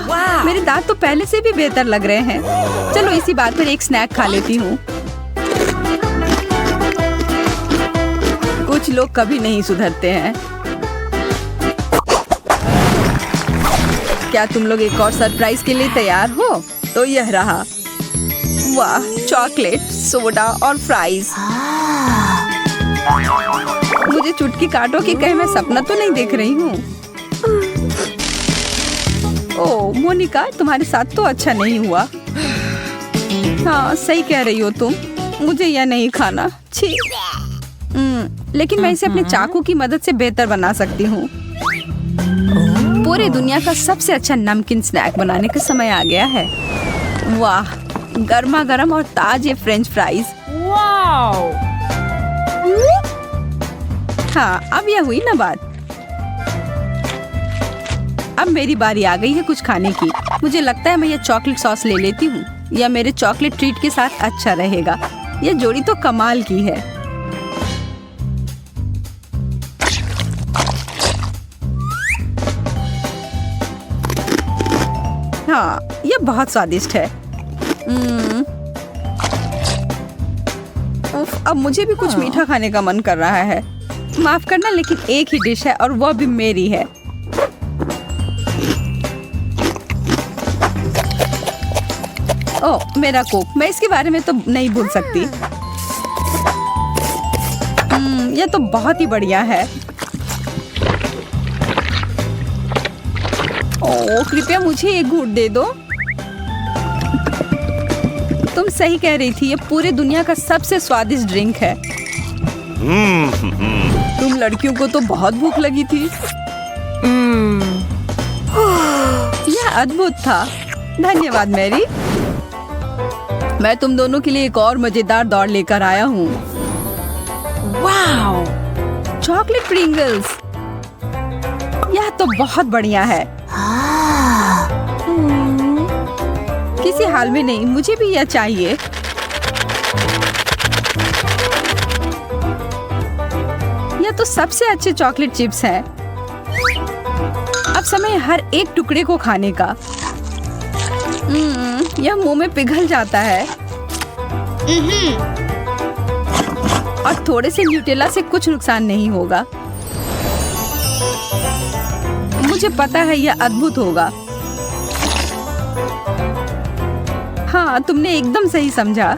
वाह, मेरे दांत तो पहले से भी बेहतर लग रहे हैं। चलो इसी बात पर एक स्नैक खा लेती हूँ। कुछ लोग कभी नहीं सुधरते हैं। क्या तुम लोग एक और सरप्राइज के लिए तैयार हो? तो यह रहा। वाह, चॉकलेट, सोडा और फ्राइज। मुझे चुटकी काटो कि कहीं मैं सपना तो नहीं देख रही हूँ। ओह मोनिका, तुम्हारे साथ तो अच्छा नहीं हुआ। हाँ, सही कह रही हो तुम। मुझे यह नहीं खाना। छी। लेकिन मैं इसे अपने चाकू की मदद से बेहतर बना सकती हूँ। पूरी दुनिया का सबसे अच्छा नमकीन स्नैक बनाने का समय आ गया है। वाह, गर्मा गर्म और ताजे फ्रेंच फ्राइज। वाओ! हाँ, अब यह हुई ना बात। अब मेरी बारी आ गई है कुछ खाने की। मुझे लगता है मैं ये चॉकलेट सॉस ले लेती हूँ। यह मेरे चॉकलेट ट्रीट के साथ अच्छा रहेगा। यह जोड़ी तो कमाल की है। हाँ, यह बहुत स्वादिष्ट है। उफ, अब मुझे भी कुछ मीठा खाने का मन कर रहा है। माफ करना, लेकिन एक ही डिश है और वह भी मेरी है। ओह, मेरा कोक, मैं इसके बारे में तो नहीं भूल सकती। यह तो बहुत ही बढ़िया है। ओह, कृपया मुझे एक घूंट दे दो। तुम सही कह रही थी, ये पूरी दुनिया का सबसे स्वादिष्ट ड्रिंक है। तुम लड़कियों को तो बहुत भूख लगी थी। यह अद्भुत था। धन्यवाद मैरी। मैं तुम दोनों के लिए एक और मजेदार दौड़ लेकर आया हूँ। वाओ! Chocolate Pringles. यह तो बहुत बढ़िया है। किसी हाल में नहीं, मुझे भी यह चाहिए। यह तो सबसे अच्छे चॉकलेट चिप्स हैं। अब समय है हर एक टुकड़े को खाने का। यह मुंह में पिघल जाता है। और थोड़े से न्यूटेला से कुछ नुकसान नहीं होगा। मुझे पता है यह अद्भुत होगा। हाँ, तुमने एकदम सही समझा।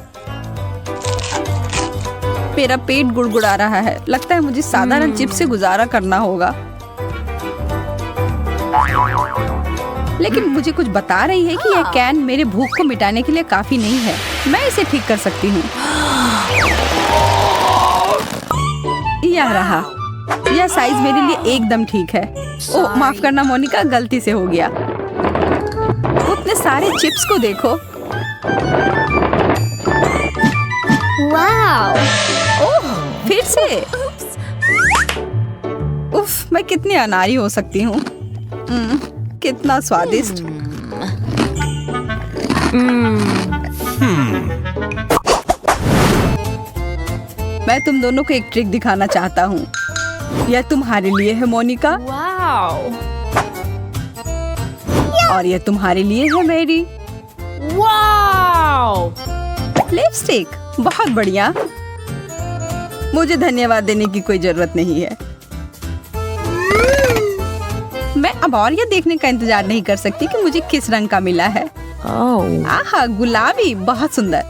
मेरा पेट गुड़गुड़ा रहा है। लगता है मुझे साधारण चिप्स से गुजारा करना होगा। लेकिन मुझे कुछ बता रही है कि यह कैन मेरे भूख को मिटाने के लिए काफी नहीं है। मैं इसे ठीक कर सकती हूँ। यह रहा। यह साइज मेरे लिए एकदम ठीक है। ओह माफ करना मोनिका, गलती से हो गया। उतने सारे चिप्स को देखो। वाओ! ओह फिर से। उफ, मैं कितनी अनाड़ी हो सकती हूँ। कितना स्वादिष्ट। मैं तुम दोनों को एक ट्रिक दिखाना चाहता हूँ। यह तुम्हारे लिए है मोनिका, वाओ! और यह तुम्हारे लिए है मेरी। वाओ! लिपस्टिक बहुत बढ़िया। मुझे धन्यवाद देने की कोई जरूरत नहीं है। मैं अब और यह देखने का इंतजार नहीं कर सकती कि मुझे किस रंग का मिला है। आहा, गुलाबी, बहुत सुंदर।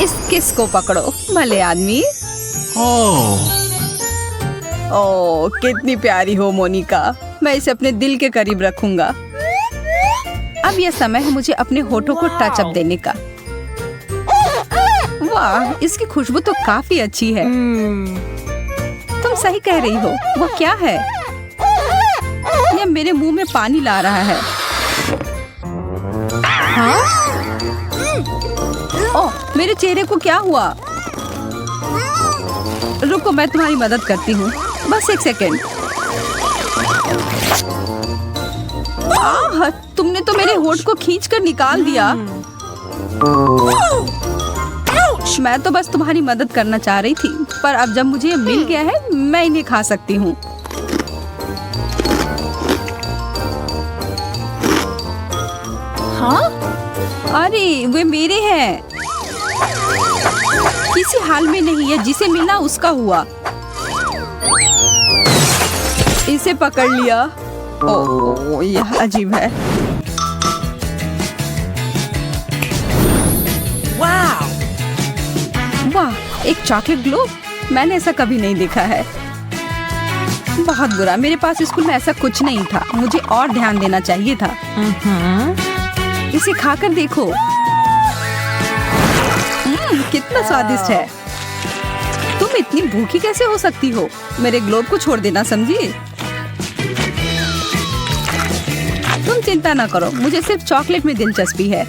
इस किस को पकड़ो भले आदमी। ओह कितनी प्यारी हो मोनिका। मैं इसे अपने दिल के करीब रखूंगा। अब यह समय है मुझे अपने होठों को टच अप देने का। वाह, इसकी खुशबू तो काफी अच्छी है। तुम सही कह रही हो। वो क्या है? यह मेरे मुंह में पानी ला रहा है। हाँ? ओह, मेरे चेहरे को क्या हुआ? रुको, मैं तुम्हारी मदद करती हूँ। बस एक सेकेंड। तुमने तो मेरे होठ को खींचकर निकाल दिया। मैं तो बस तुम्हारी मदद करना चाह रही थी, पर अब जब मुझे मिल गया है, मैं इन्हें खा सकती हूँ। हाँ? अरे वे मेरे हैं। किसी हाल में नहीं है, जिसे मिला उसका हुआ। इसे पकड़ लिया। ओह यह अजीब है। वाह, एक चॉकलेट ग्लोब। मैंने ऐसा कभी नहीं देखा है। बहुत बुरा, मेरे पास स्कूल में ऐसा कुछ नहीं था। मुझे और ध्यान देना चाहिए था। इसे खाकर देखो। कितना स्वादिष्ट है। तुम इतनी भूखी कैसे हो सकती हो? मेरे ग्लोब को छोड़ देना, समझी? तुम चिंता ना करो, मुझे सिर्फ चॉकलेट में दिलचस्पी है।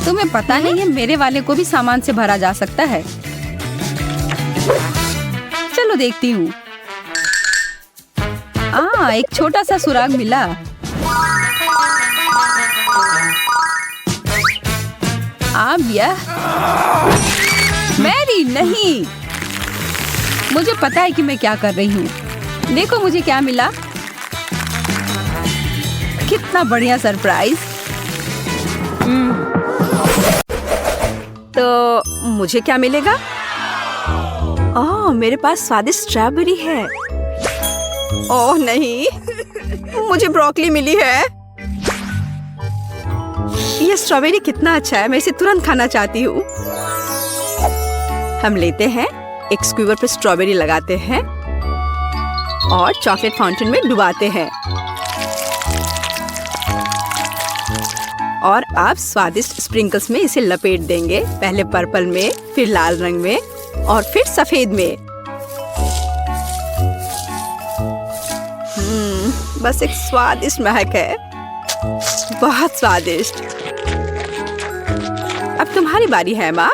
तुम्हें पता नहीं है, मेरे वाले को भी सामान से भरा जा सकता है। चलो देखती हूँ। एक छोटा सा सुराग मिला। अब यह मैरी नहीं। मुझे पता है कि मैं क्या कर रही हूँ। देखो मुझे क्या मिला। कितना बढ़िया सरप्राइज। तो मुझे क्या मिलेगा? ओह, मेरे पास स्वादिष्ट स्ट्रॉबेरी है। ओह नहीं, मुझे ब्रोकली मिली है। ये स्ट्रॉबेरी कितना अच्छा है। मैं इसे तुरंत खाना चाहती हूँ। हम लेते हैं, एक स्क्यूवर पे स्ट्रॉबेरी लगाते हैं और चॉकलेट फाउंटेन में डुबाते हैं। और अब स्वादिष्ट स्प्रिंकल्स में इसे लपेट देंगे। पहले पर्पल में, फिर लाल रंग में और फिर सफेद में। बस एक स्वादिष्ट महक है। बहुत स्वादिष्ट। अब तुम्हारी बारी है माँ।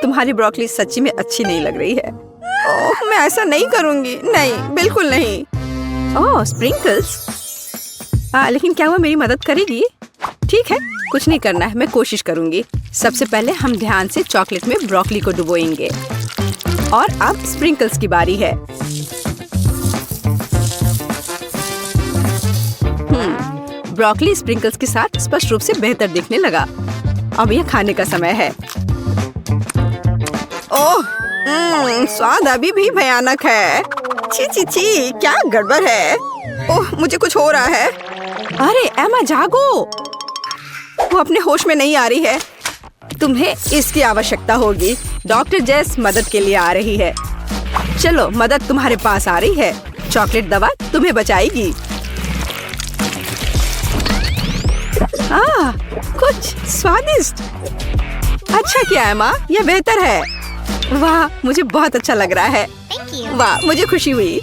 तुम्हारी ब्रोकली सच्ची में अच्छी नहीं लग रही है। ओह, मैं ऐसा नहीं करूंगी। नहीं, बिल्कुल नहीं। ओह, स्प्रिंकल्स। लेकिन क्या वो मेरी मदद करेगी? ठीक है, कुछ नहीं करना है, मैं कोशिश करूंगी। सबसे पहले हम ध्यान से चॉकलेट में ब्रोकली को डुबोएंगे। और अब स्प्रिंकल्स की बारी है। ब्रोकली स्प्रिंकल्स के साथ स्पष्ट रूप से बेहतर दिखने लगा। अब यह खाने का समय है। ओह, स्वाद अभी भी भयानक है। छी छी छी, क्या गड़बड़ है? ओह, मुझे कुछ हो रहा है। अरे एमा, जागो। वो अपने होश में नहीं आ रही है। तुम्हें इसकी आवश्यकता होगी। डॉक्टर जेस मदद के लिए आ रही है। चलो मदद तुम्हारे पास आ रही है। चॉकलेट दवा तुम्हें बचाएगी। कुछ स्वादिष्ट। अच्छा किया है माँ, यह बेहतर है। वाह, मुझे बहुत अच्छा लग रहा है। वाह, मुझे खुशी हुई।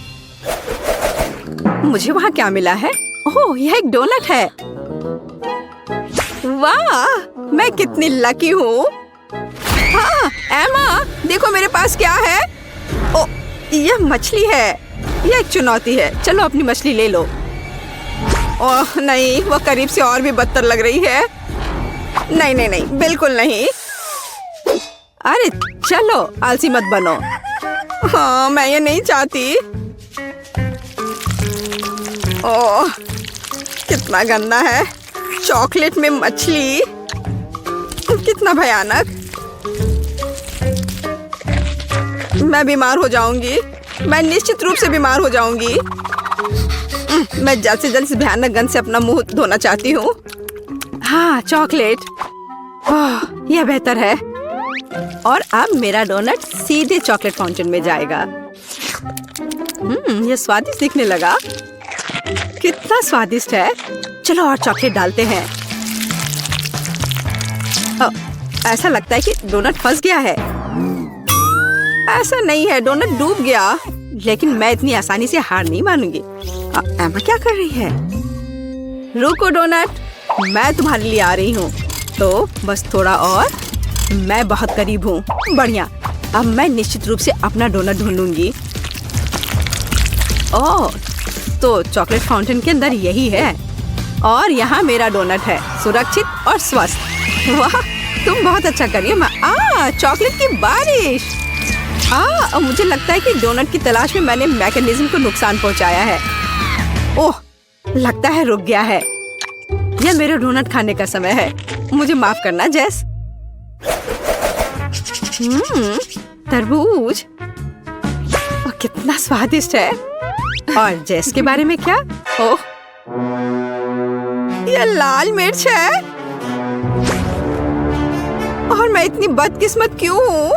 मुझे वहाँ क्या मिला है? ओह, यह एक डोनट है। वाह, मैं कितनी लकी हूँ। हाँ, एमा, देखो मेरे पास क्या है। ओ, यह मछली है। यह एक चुनौती है। चलो अपनी मछली ले लो। ओह नहीं, वो करीब से और भी बदतर लग रही है। नहीं नहीं नहीं, बिल्कुल नहीं। अरे चलो, आलसी मत बनो। हाँ, मैं ये नहीं चाहती। ओह, कितना गंदा है। चॉकलेट में मछली, कितना भयानक। मैं बीमार हो जाऊंगी। मैं निश्चित रूप से बीमार हो जाऊंगी। मैं जल्द से जल्द इस भयानक गंध से अपना मुंह धोना चाहती हूँ। हाँ, चॉकलेट। यह बेहतर है। और अब मेरा डोनट सीधे चॉकलेट फाउंटेन में जाएगा। यह स्वादिष्ट दिखने लगा। कितना स्वादिष्ट है। चलो और चॉकलेट डालते हैं। ऐसा लगता है कि डोनट फंस गया है। ऐसा नहीं है, डोनट डूब गया। लेकिन मैं इतनी आसानी से हार नहीं मानूंगी। एमा क्या कर रही है? रुको डोनट, मैं तुम्हारे लिए आ रही हूँ। तो बस थोड़ा और। मैं बहुत करीब हूँ। बढ़िया, अब मैं निश्चित रूप से अपना डोनट ढूंढूंगी। ओह, तो चॉकलेट फाउंटेन के अंदर यही है। और यहाँ मेरा डोनट है, सुरक्षित और स्वस्थ। वाह, तुम बहुत अच्छा करिए। चॉकलेट की बारिश। मुझे लगता है कि डोनट की तलाश में मैंने मैकेनिज्म को नुकसान पहुंचाया है। ओह, लगता है रुक गया है। यह मेरे डोनट खाने का समय है। मुझे माफ करना जेस। तरबूज, कितना स्वादिष्ट है। और जेस के बारे में क्या? ओह, यह लाल मिर्च है। और मैं इतनी बदकिस्मत क्यों हूँ?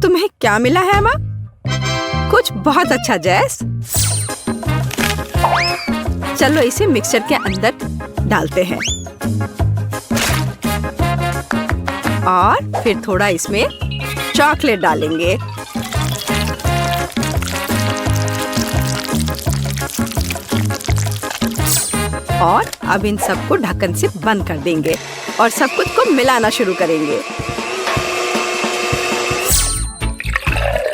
तुम्हें क्या मिला है एमा? कुछ बहुत अच्छा जेस। चलो इसे मिक्सचर के अंदर डालते हैं। और फिर थोड़ा इसमें चॉकलेट डालेंगे। और अब इन सबको ढक्कन से बंद कर देंगे और सब कुछ को मिलाना शुरू करेंगे।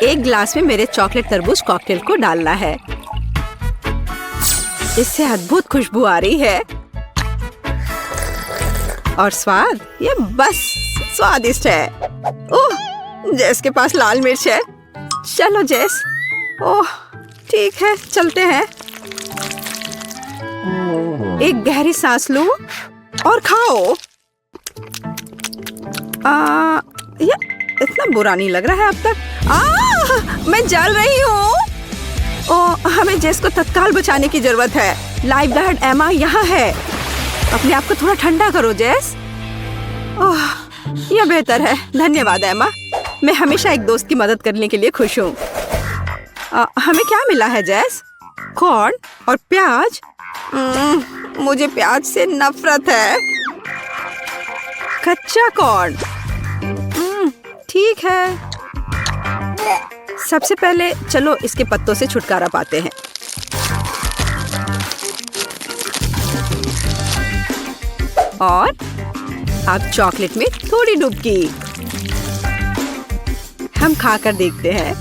एक ग्लास में मेरे चॉकलेट तरबूज कॉकटेल को डालना है। इससे अद्भुत खुशबू आ रही है। और स्वाद, ये बस स्वादिष्ट है। ओह, जेस के पास लाल मिर्च है। चलो जेस। ओह, ठीक है, चलते हैं। एक गहरी सांस लो और खाओ। यह इतना बुरा नहीं लग रहा है अब तक। मैं जल रही हूँ। हमें जेस को तत्काल बचाने की जरूरत है। लाइफ गार्ड एमा यहाँ है। अपने आप को थोड़ा ठंडा करो जेस। यह बेहतर है। धन्यवाद एमा। मैं हमेशा एक दोस्त की मदद करने के लिए खुश हूँ। हमें क्या मिला है जेस? कॉर्न और प्याज। मुझे प्याज से नफरत है। कच्चा कॉर्न। ठीक है। सबसे पहले चलो इसके पत्तों से छुटकारा पाते हैं। और अब चॉकलेट में थोड़ी डुबकी। हम खाकर देखते हैं।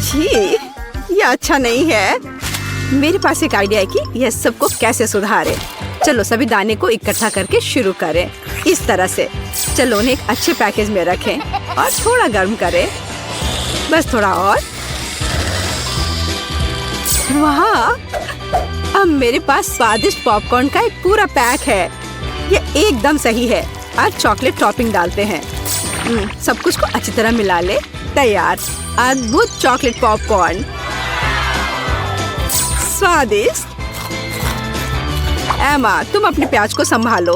छी, ये अच्छा नहीं है। मेरे पास एक आइडिया है कि यह सबको कैसे सुधारे। चलो सभी दाने को इकट्ठा करके शुरू करें। इस तरह से। चलो उन्हें एक अच्छे पैकेज में रखें और थोड़ा गर्म करें। बस थोड़ा और। वाह, अब मेरे पास स्वादिष्ट पॉपकॉर्न का एक पूरा पैक है। ये एकदम सही है। आज चॉकलेट टॉपिंग डालते हैं। सब कुछ को अच्छी तरह मिला ले। तैयार। अद्भुत चॉकलेट पॉपकॉर्न। स्वादिष्ट। एमा, तुम अपने प्याज को संभालो।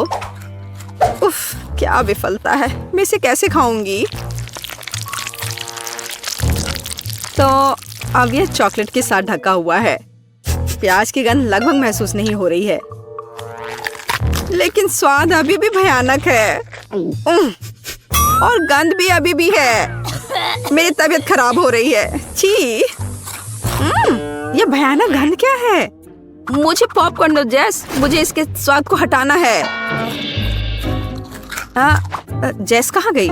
उफ, क्या विफलता है। मैं इसे कैसे खाऊंगी? तो अब यह चॉकलेट के साथ ढका हुआ है। प्याज की गंध लगभग महसूस नहीं हो रही है, लेकिन स्वाद अभी भी भयानक है। और गंध भी अभी भी है। मेरी तबीयत खराब हो रही है। छी, यह भयानक गंध क्या है? मुझे पॉपकॉर्न दो जेस, मुझे इसके स्वाद को हटाना है। जेस कहाँ गई?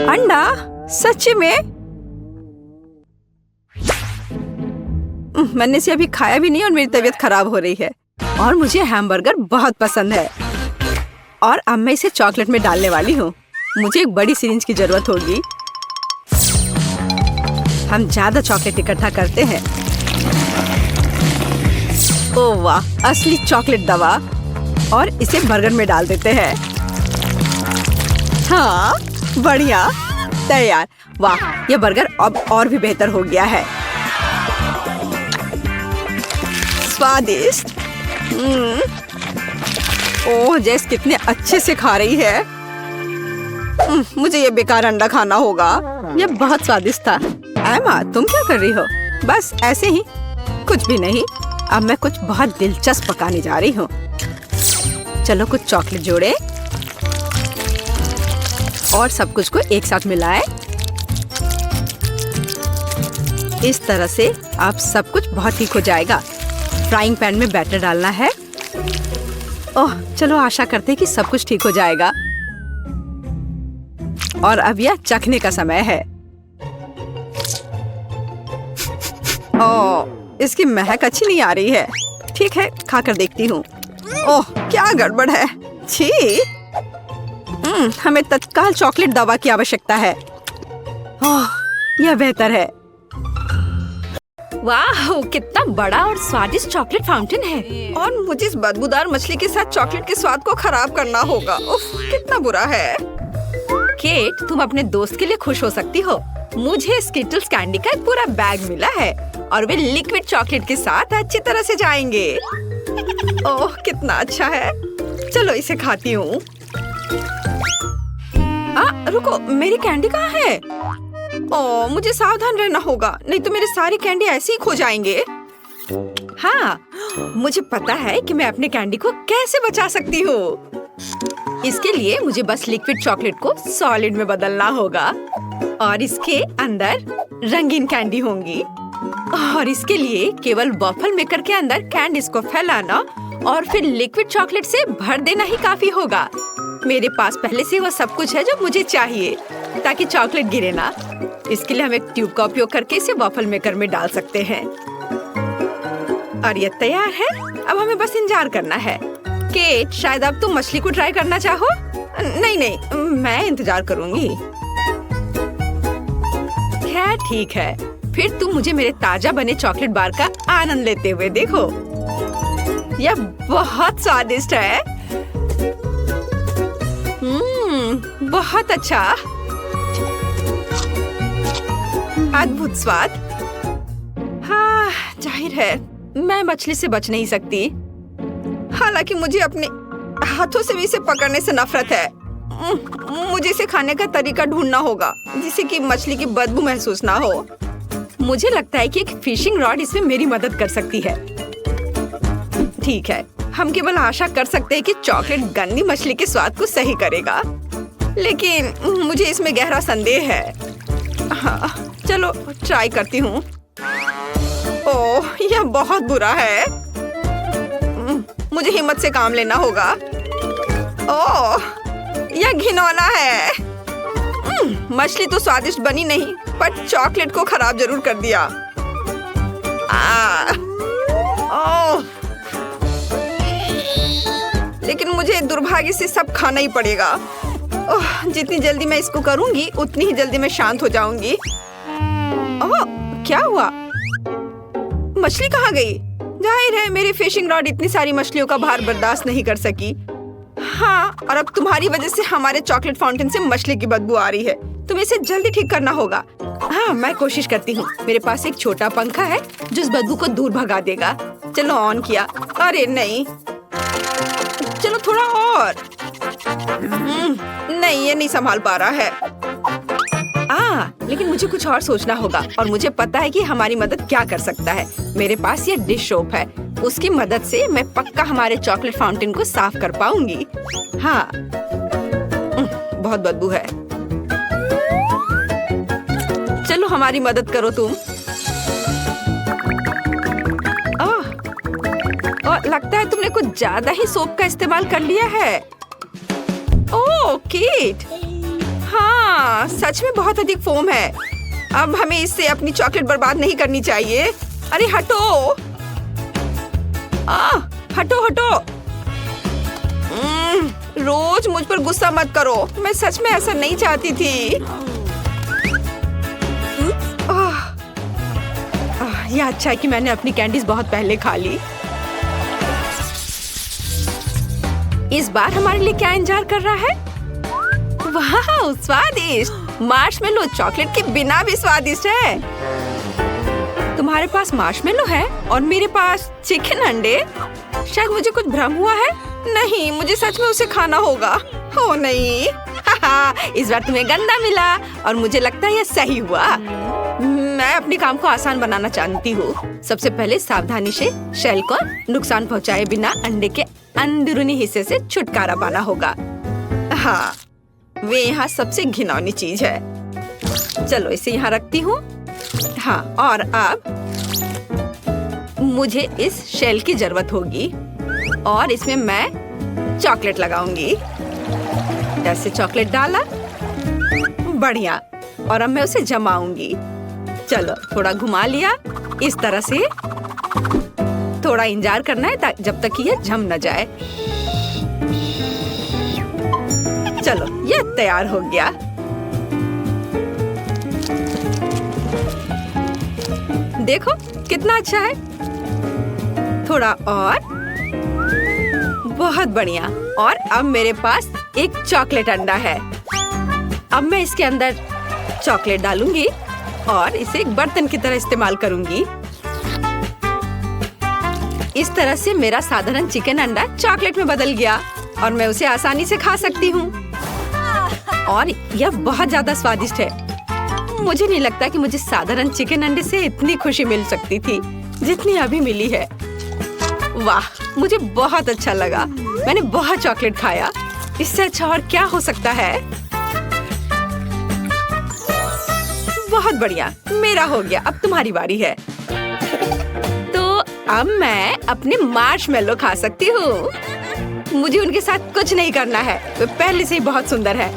अंडा? सच्ची में? मैंने इसे अभी खाया भी नहीं और मेरी तबीयत खराब हो रही है। और मुझे हैमबर्गर बहुत पसंद है। और अब मैं इसे चॉकलेट में डालने वाली हूँ। मुझे एक बड़ी सिरिंज की जरूरत होगी। हम ज्यादा चॉकलेट इकट्ठा करते हैं। ओह वाह, असली चॉकलेट दवा। और इसे बर्गर में डाल देते हैं। हाँ, बढ़िया, तैयार। वाह, यह बर्गर अब और भी बेहतर हो गया है। स्वादिष्ट। ओह, जेस कितने अच्छे से खा रही है। मुझे ये बेकार अंडा खाना होगा। यह बहुत स्वादिष्ट था। एमा, तुम क्या कर रही हो? बस ऐसे ही, कुछ भी नहीं। अब मैं कुछ बहुत दिलचस्प पकाने जा रही हूँ। चलो कुछ चॉकलेट जोड़े और सब कुछ को एक साथ मिलाएं। इस तरह से अब सब कुछ बहुत ठीक हो जाएगा। फ्राइंग पैन में बैटर डालना है। ओह, चलो आशा करते हैं कि सब कुछ ठीक हो जाएगा। और अब यह चखने का समय है। ओह, इसकी महक अच्छी नहीं आ रही है। ठीक है, खाकर देखती हूँ। ओह, क्या गड़बड़ है। छी, हमें तत्काल चॉकलेट दवा की आवश्यकता है। ओह, यह बेहतर है। वाह, कितना बड़ा और स्वादिष्ट चॉकलेट फाउंटेन है। और मुझे इस बदबूदार मछली के साथ चॉकलेट के स्वाद को खराब करना होगा। उफ, कितना बुरा है। केट, तुम अपने दोस्त के लिए खुश हो सकती हो। मुझे स्किटल्स कैंडी का एक पूरा बैग मिला है और वे लिक्विड चॉकलेट के साथ अच्छी तरह से जाएंगे। ओह, कितना अच्छा है। चलो इसे खाती हूँ। रुको, मेरी कैंडी कहाँ है? ओह, मुझे सावधान रहना होगा, नहीं तो मेरे सारी कैंडी ऐसे ही खो जाएंगे। हाँ, मुझे पता है कि मैं अपने कैंडी को कैसे बचा सकती हूँ। इसके लिए मुझे बस लिक्विड चॉकलेट को सॉलिड में बदलना होगा और इसके अंदर रंगीन कैंडी होंगी। और इसके लिए केवल वॉफल मेकर के अंदर कैंडीज को फैलाना और फिर लिक्विड चॉकलेट से भर देना ही काफी होगा। मेरे पास पहले से वह सब कुछ है जो मुझे चाहिए ताकि चॉकलेट गिरे ना। इसके लिए हम एक ट्यूब का उपयोग करके इसे वॉफल मेकर में डाल सकते हैं। और ये तैयार है। अब हमें बस इंतजार करना है। केट, शायद अब तुम मछली को ट्राई करना चाहो? नहीं, मैं इंतजार करूंगी। खैर ठीक है, फिर तुम मुझे मेरे ताजा बने चॉकलेट बार का आनंद लेते हुए देखो। यह बहुत स्वादिष्ट है। बहुत अच्छा, अद्भुत स्वाद। हाँ, जाहिर है मैं मछली से बच नहीं सकती। हालांकि मुझे अपने हाथों से भी इसे पकड़ने से नफरत है। मुझे इसे खाने का तरीका ढूंढना होगा जिससे कि मछली की बदबू महसूस ना हो। मुझे लगता है कि एक फिशिंग रॉड इसमें मेरी मदद कर सकती है। ठीक है, हम केवल आशा कर सकते हैं कि चॉकलेट गंदी मछली के स्वाद को सही करेगा, लेकिन मुझे इसमें गहरा संदेह है। हाँ, चलो ट्राई करती हूँ। ओह, यह बहुत बुरा है। मुझे हिम्मत से काम लेना होगा। ओह, यह घिनौना है। मछली तो स्वादिष्ट बनी नहीं, पर चॉकलेट को खराब जरूर कर दिया। ओह, लेकिन मुझे दुर्भाग्य से सब खाना ही पड़ेगा। ओह, जितनी जल्दी मैं इसको करूंगी उतनी ही जल्दी मैं शांत हो जाऊंगी। ओह, क्या हुआ? मछली कहाँ गई? जाहिर है मेरी फिशिंग रॉड इतनी सारी मछलियों का भार बर्दाश्त नहीं कर सकी। हाँ, और अब तुम्हारी वजह से हमारे चॉकलेट फाउंटेन से मछली की बदबू आ रही है। तुम्हें इसे जल्दी ठीक करना होगा। हाँ, मैं कोशिश करती हूँ। मेरे पास एक छोटा पंखा है जो इस बदबू को दूर भगा देगा। चलो ऑन किया। अरे नहीं, चलो थोड़ा और। नहीं, ये नहीं संभाल पा रहा है। लेकिन मुझे कुछ और सोचना होगा और मुझे पता है कि हमारी मदद क्या कर सकता है। मेरे पास ये डिश सोप है, उसकी मदद से मैं पक्का हमारे चॉकलेट फाउंटेन को साफ कर पाऊंगी। हाँ, बहुत बदबू है। चलो हमारी मदद करो तुम। और लगता है तुमने कुछ ज्यादा ही सोप का इस्तेमाल कर लिया है। ओह किट, हाँ सच में बहुत अधिक फोम है। अब हमें इससे अपनी चॉकलेट बर्बाद नहीं करनी चाहिए। अरे हटो, हटो हटो। रोज मुझ पर गुस्सा मत करो, मैं सच में ऐसा नहीं चाहती थी। यह अच्छा है कि मैंने अपनी कैंडीज बहुत पहले खा ली। इस बार हमारे लिए क्या इंतजार कर रहा है? वाह स्वादिष्ट, मार्शमेलो चॉकलेट के बिना भी स्वादिष्ट है। तुम्हारे पास मार्शमेलो है और मेरे पास चिकन अंडे। शायद मुझे कुछ भ्रम हुआ है। नहीं, मुझे सच में उसे खाना होगा। हो नहीं, इस बार तुम्हें गंदा मिला और मुझे लगता है यह सही हुआ। मैं अपने काम को आसान बनाना चाहती हूँ। सबसे पहले सावधानी से शेल को नुकसान पहुँचाए बिना अंडे के अंदरूनी हिस्से से छुटकारा पाना होगा। हाँ, वे यहाँ सबसे घिनौनी चीज है। चलो इसे यहाँ रखती हूँ। हाँ, और अब मुझे इस शेल की जरूरत होगी और इसमें मैं चॉकलेट लगाऊंगी। ऐसे चॉकलेट डाला, बढ़िया। और अब मैं उसे जमाऊंगी। चलो थोड़ा घुमा लिया इस तरह से। थोड़ा इंतजार करना है जब तक कि यह जम न जाए। चलो यह तैयार हो गया। देखो कितना अच्छा है। थोड़ा और, बहुत बढ़िया। और अब मेरे पास एक चॉकलेट अंडा है। अब मैं इसके अंदर चॉकलेट डालूंगी और इसे एक बर्तन की तरह इस्तेमाल करूंगी। इस तरह से मेरा साधारण चिकन अंडा चॉकलेट में बदल गया और मैं उसे आसानी से खा सकती हूँ। और यह बहुत ज्यादा स्वादिष्ट है। मुझे नहीं लगता कि मुझे साधारण चिकन अंडे से इतनी खुशी मिल सकती थी जितनी अभी मिली है। वाह, मुझे बहुत अच्छा लगा। मैंने बहुत चॉकलेट खाया। इससे अच्छा और क्या हो सकता है? बहुत बढ़िया, मेरा हो गया। अब तुम्हारी बारी है। तो अब मैं अपने मार्शमेलो खा सकती हूँ। मुझे उनके साथ कुछ नहीं करना है, वे पहले से ही बहुत सुंदर है।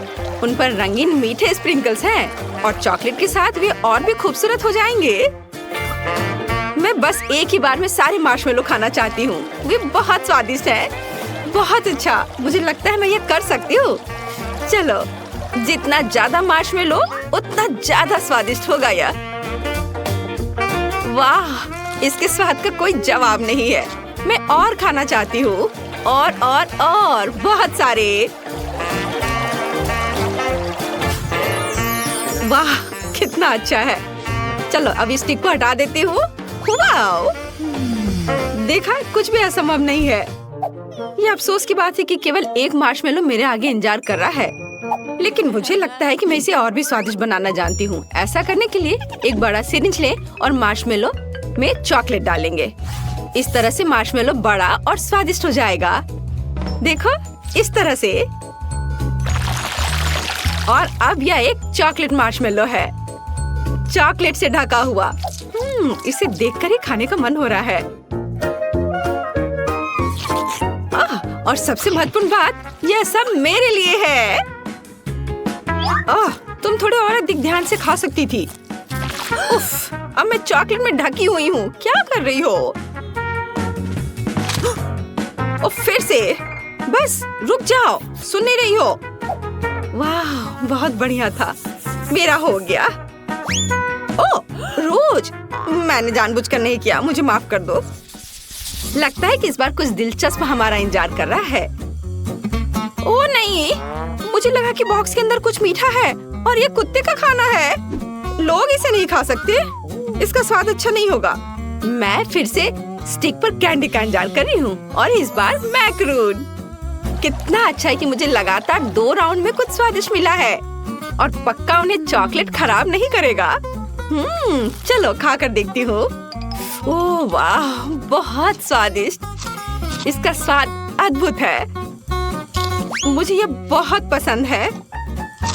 उन पर रंगीन मीठे स्प्रिंकल्स हैं और चॉकलेट के साथ वे और भी खूबसूरत हो जाएंगे। मैं बस एक ही बार में सारे मार्शमेलो खाना चाहती हूँ। वे बहुत स्वादिष्ट हैं। बहुत अच्छा, मुझे लगता है मैं ये कर सकती हूँ। चलो, जितना ज्यादा मार्शमेलो उतना ज्यादा स्वादिष्ट होगा यह। वाह, इसके स्वाद का कोई जवाब नहीं है। मैं और खाना चाहती हूँ, और बहुत सारे। वाह, कितना अच्छा है। चलो अब इस स्टिक को हटा देती हूँ। वाओ, देखा, कुछ भी असंभव नहीं है। ये अफसोस की बात है कि केवल एक मार्शमेलो मेरे आगे इंतजार कर रहा है, लेकिन मुझे लगता है कि मैं इसे और भी स्वादिष्ट बनाना जानती हूँ। ऐसा करने के लिए एक बड़ा सिरिंज लें और मार्शमेलो में चॉकलेट डालेंगे। इस तरह से मार्शमेलो बड़ा और स्वादिष्ट हो जाएगा। देखो, इस तरह से। और अब यह एक चॉकलेट मार्शमेलो है, चॉकलेट से ढका हुआ। इसे देखकर ही खाने का मन हो रहा है। और सबसे महत्वपूर्ण बात, यह सब मेरे लिए है। तुम थोड़े और अधिक ध्यान से खा सकती थी। उफ, अब मैं चॉकलेट में ढकी हुई हूँ। क्या कर रही हो? फिर से, बस रुक जाओ, सुन नहीं रही हो? वाह, बहुत बढ़िया था। मेरा हो गया। ओह, रोज, मैंने जानबूझकर नहीं किया, मुझे माफ कर दो। लगता है कि इस बार कुछ दिलचस्प हमारा इंतजार कर रहा है। ओह नहीं, मुझे लगा कि बॉक्स के अंदर कुछ मीठा है और ये कुत्ते का खाना है। लोग इसे नहीं खा सकते, इसका स्वाद अच्छा नहीं होगा। मैं फिर से स्टिक पर कैंडी का इंतजार कर रही हूँ और इस बार मैकरून। कितना अच्छा है कि मुझे लगातार 2 राउंड में कुछ स्वादिष्ट मिला है। और पक्का उन्हें चॉकलेट खराब नहीं करेगा। चलो खा कर देखती हूँ। ओह वाह, बहुत स्वादिष्ट। इसका स्वाद अद्भुत है। मुझे ये बहुत पसंद है।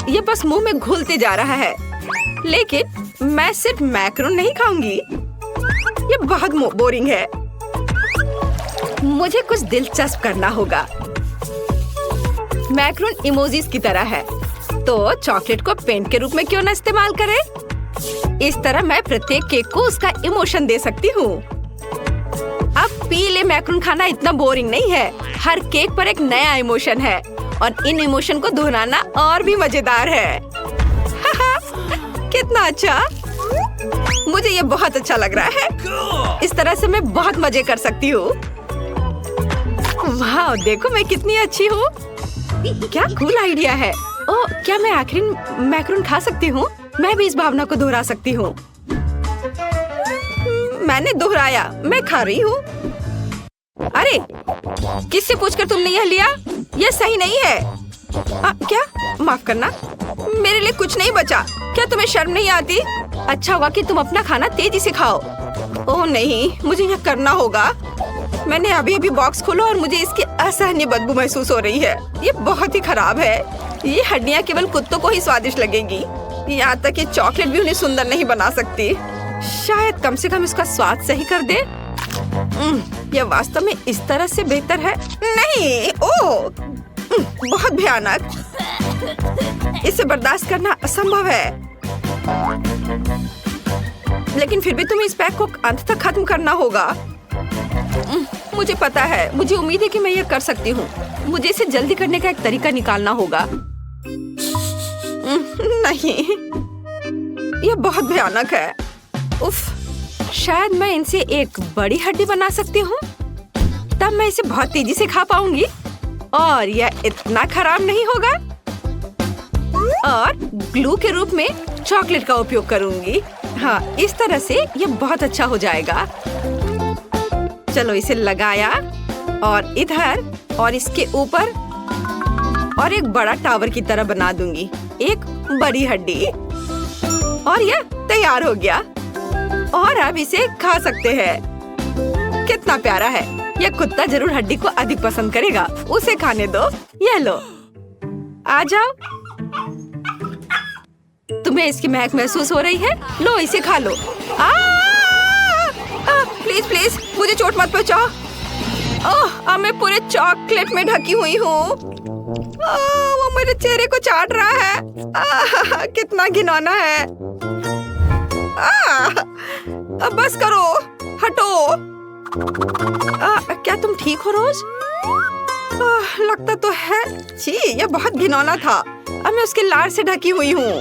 ये बस मुंह में घुलते जा रहा है। लेकिन मैं सिर्फ मैक्रोन नहीं खाऊंगी। ये बहुत बोरिंग है। मुझे कुछ दिलचस्प करना होगा। मैक्रोन इमोजीज की तरह है, तो चॉकलेट को पेंट के रूप में क्यों ना इस्तेमाल करें? इस तरह मैं प्रत्येक केक को उसका इमोशन दे सकती हूँ। अब पीले मैक्रोन खाना इतना बोरिंग नहीं है। हर केक पर एक नया इमोशन है और इन इमोशन को दोहराना और भी मजेदार है। कितना अच्छा! मुझे ये बहुत अच्छा लग रहा है। इस तरह से मैं बहुत मजे कर सकती हूँ। वाह, देखो मैं कितनी अच्छी हूँ। क्या कूल आइडिया है। ओह, क्या मैं आखिरी मैक्रोन खा सकती हूँ? मैं भी इस भावना को दोहरा सकती हूँ। मैंने दोहराया, मैं खा रही हूँ। अरे, किससे पूछकर तुमने यह लिया? यह सही नहीं है। क्या? माफ करना, मेरे लिए कुछ नहीं बचा। क्या तुम्हें शर्म नहीं आती? अच्छा हुआ कि तुम अपना खाना तेजी से खाओ। ओह नहीं, मुझे यह करना होगा। मैंने अभी अभी बॉक्स खोला और मुझे इसकी असहनीय बदबू महसूस हो रही है। ये बहुत ही खराब है। ये हड्डियाँ केवल कुत्तों को ही स्वादिष्ट लगेंगी। यहाँ तक कि चॉकलेट भी उन्हें सुंदर नहीं बना सकती। शायद कम से कम इसका स्वाद सही कर दे। यह वास्तव में इस तरह से बेहतर है। नहीं, ओह, बहुत भयानक। इसे बर्दाश्त करना असंभव है। लेकिन फिर भी तुम्हें इस पैक को अंत तक खत्म करना होगा। मुझे पता है। मुझे उम्मीद है कि मैं यह कर सकती हूँ। मुझे इसे जल्दी करने का एक तरीका निकालना होगा। नहीं, यह बहुत भयानक है। उफ, शायद मैं इनसे एक बड़ी हड्डी बना सकती हूँ। तब मैं इसे बहुत तेजी से खा पाऊंगी और यह इतना खराब नहीं होगा। और ग्लू के रूप में चॉकलेट का उपयोग करूंगी। हाँ, इस तरह से यह बहुत अच्छा हो जाएगा। चलो इसे लगाया और इधर और इसके ऊपर और एक बड़ा टावर की तरह बना दूंगी। एक बड़ी हड्डी और यह तैयार हो गया। और अब इसे खा सकते हैं। कितना प्यारा है। यह कुत्ता जरूर हड्डी को अधिक पसंद करेगा। उसे खाने दो। यह लो, आ जाओ। तुम्हें इसकी महक महसूस हो रही है? लो, इसे खा लो। प्लीज प्लीज, मुझे चोट मत पहुंचाओ। ओह, अब मैं पूरे चॉकलेट में ढकी हुई हूँ। वो मेरे चेहरे को चाट रहा है। कितना घिनौना है। अब बस करो, हटो। क्या तुम ठीक हो रोज? लगता तो है। छी, यह बहुत घिनौना था। अब मैं उसके लार से ढकी हुई हूँ।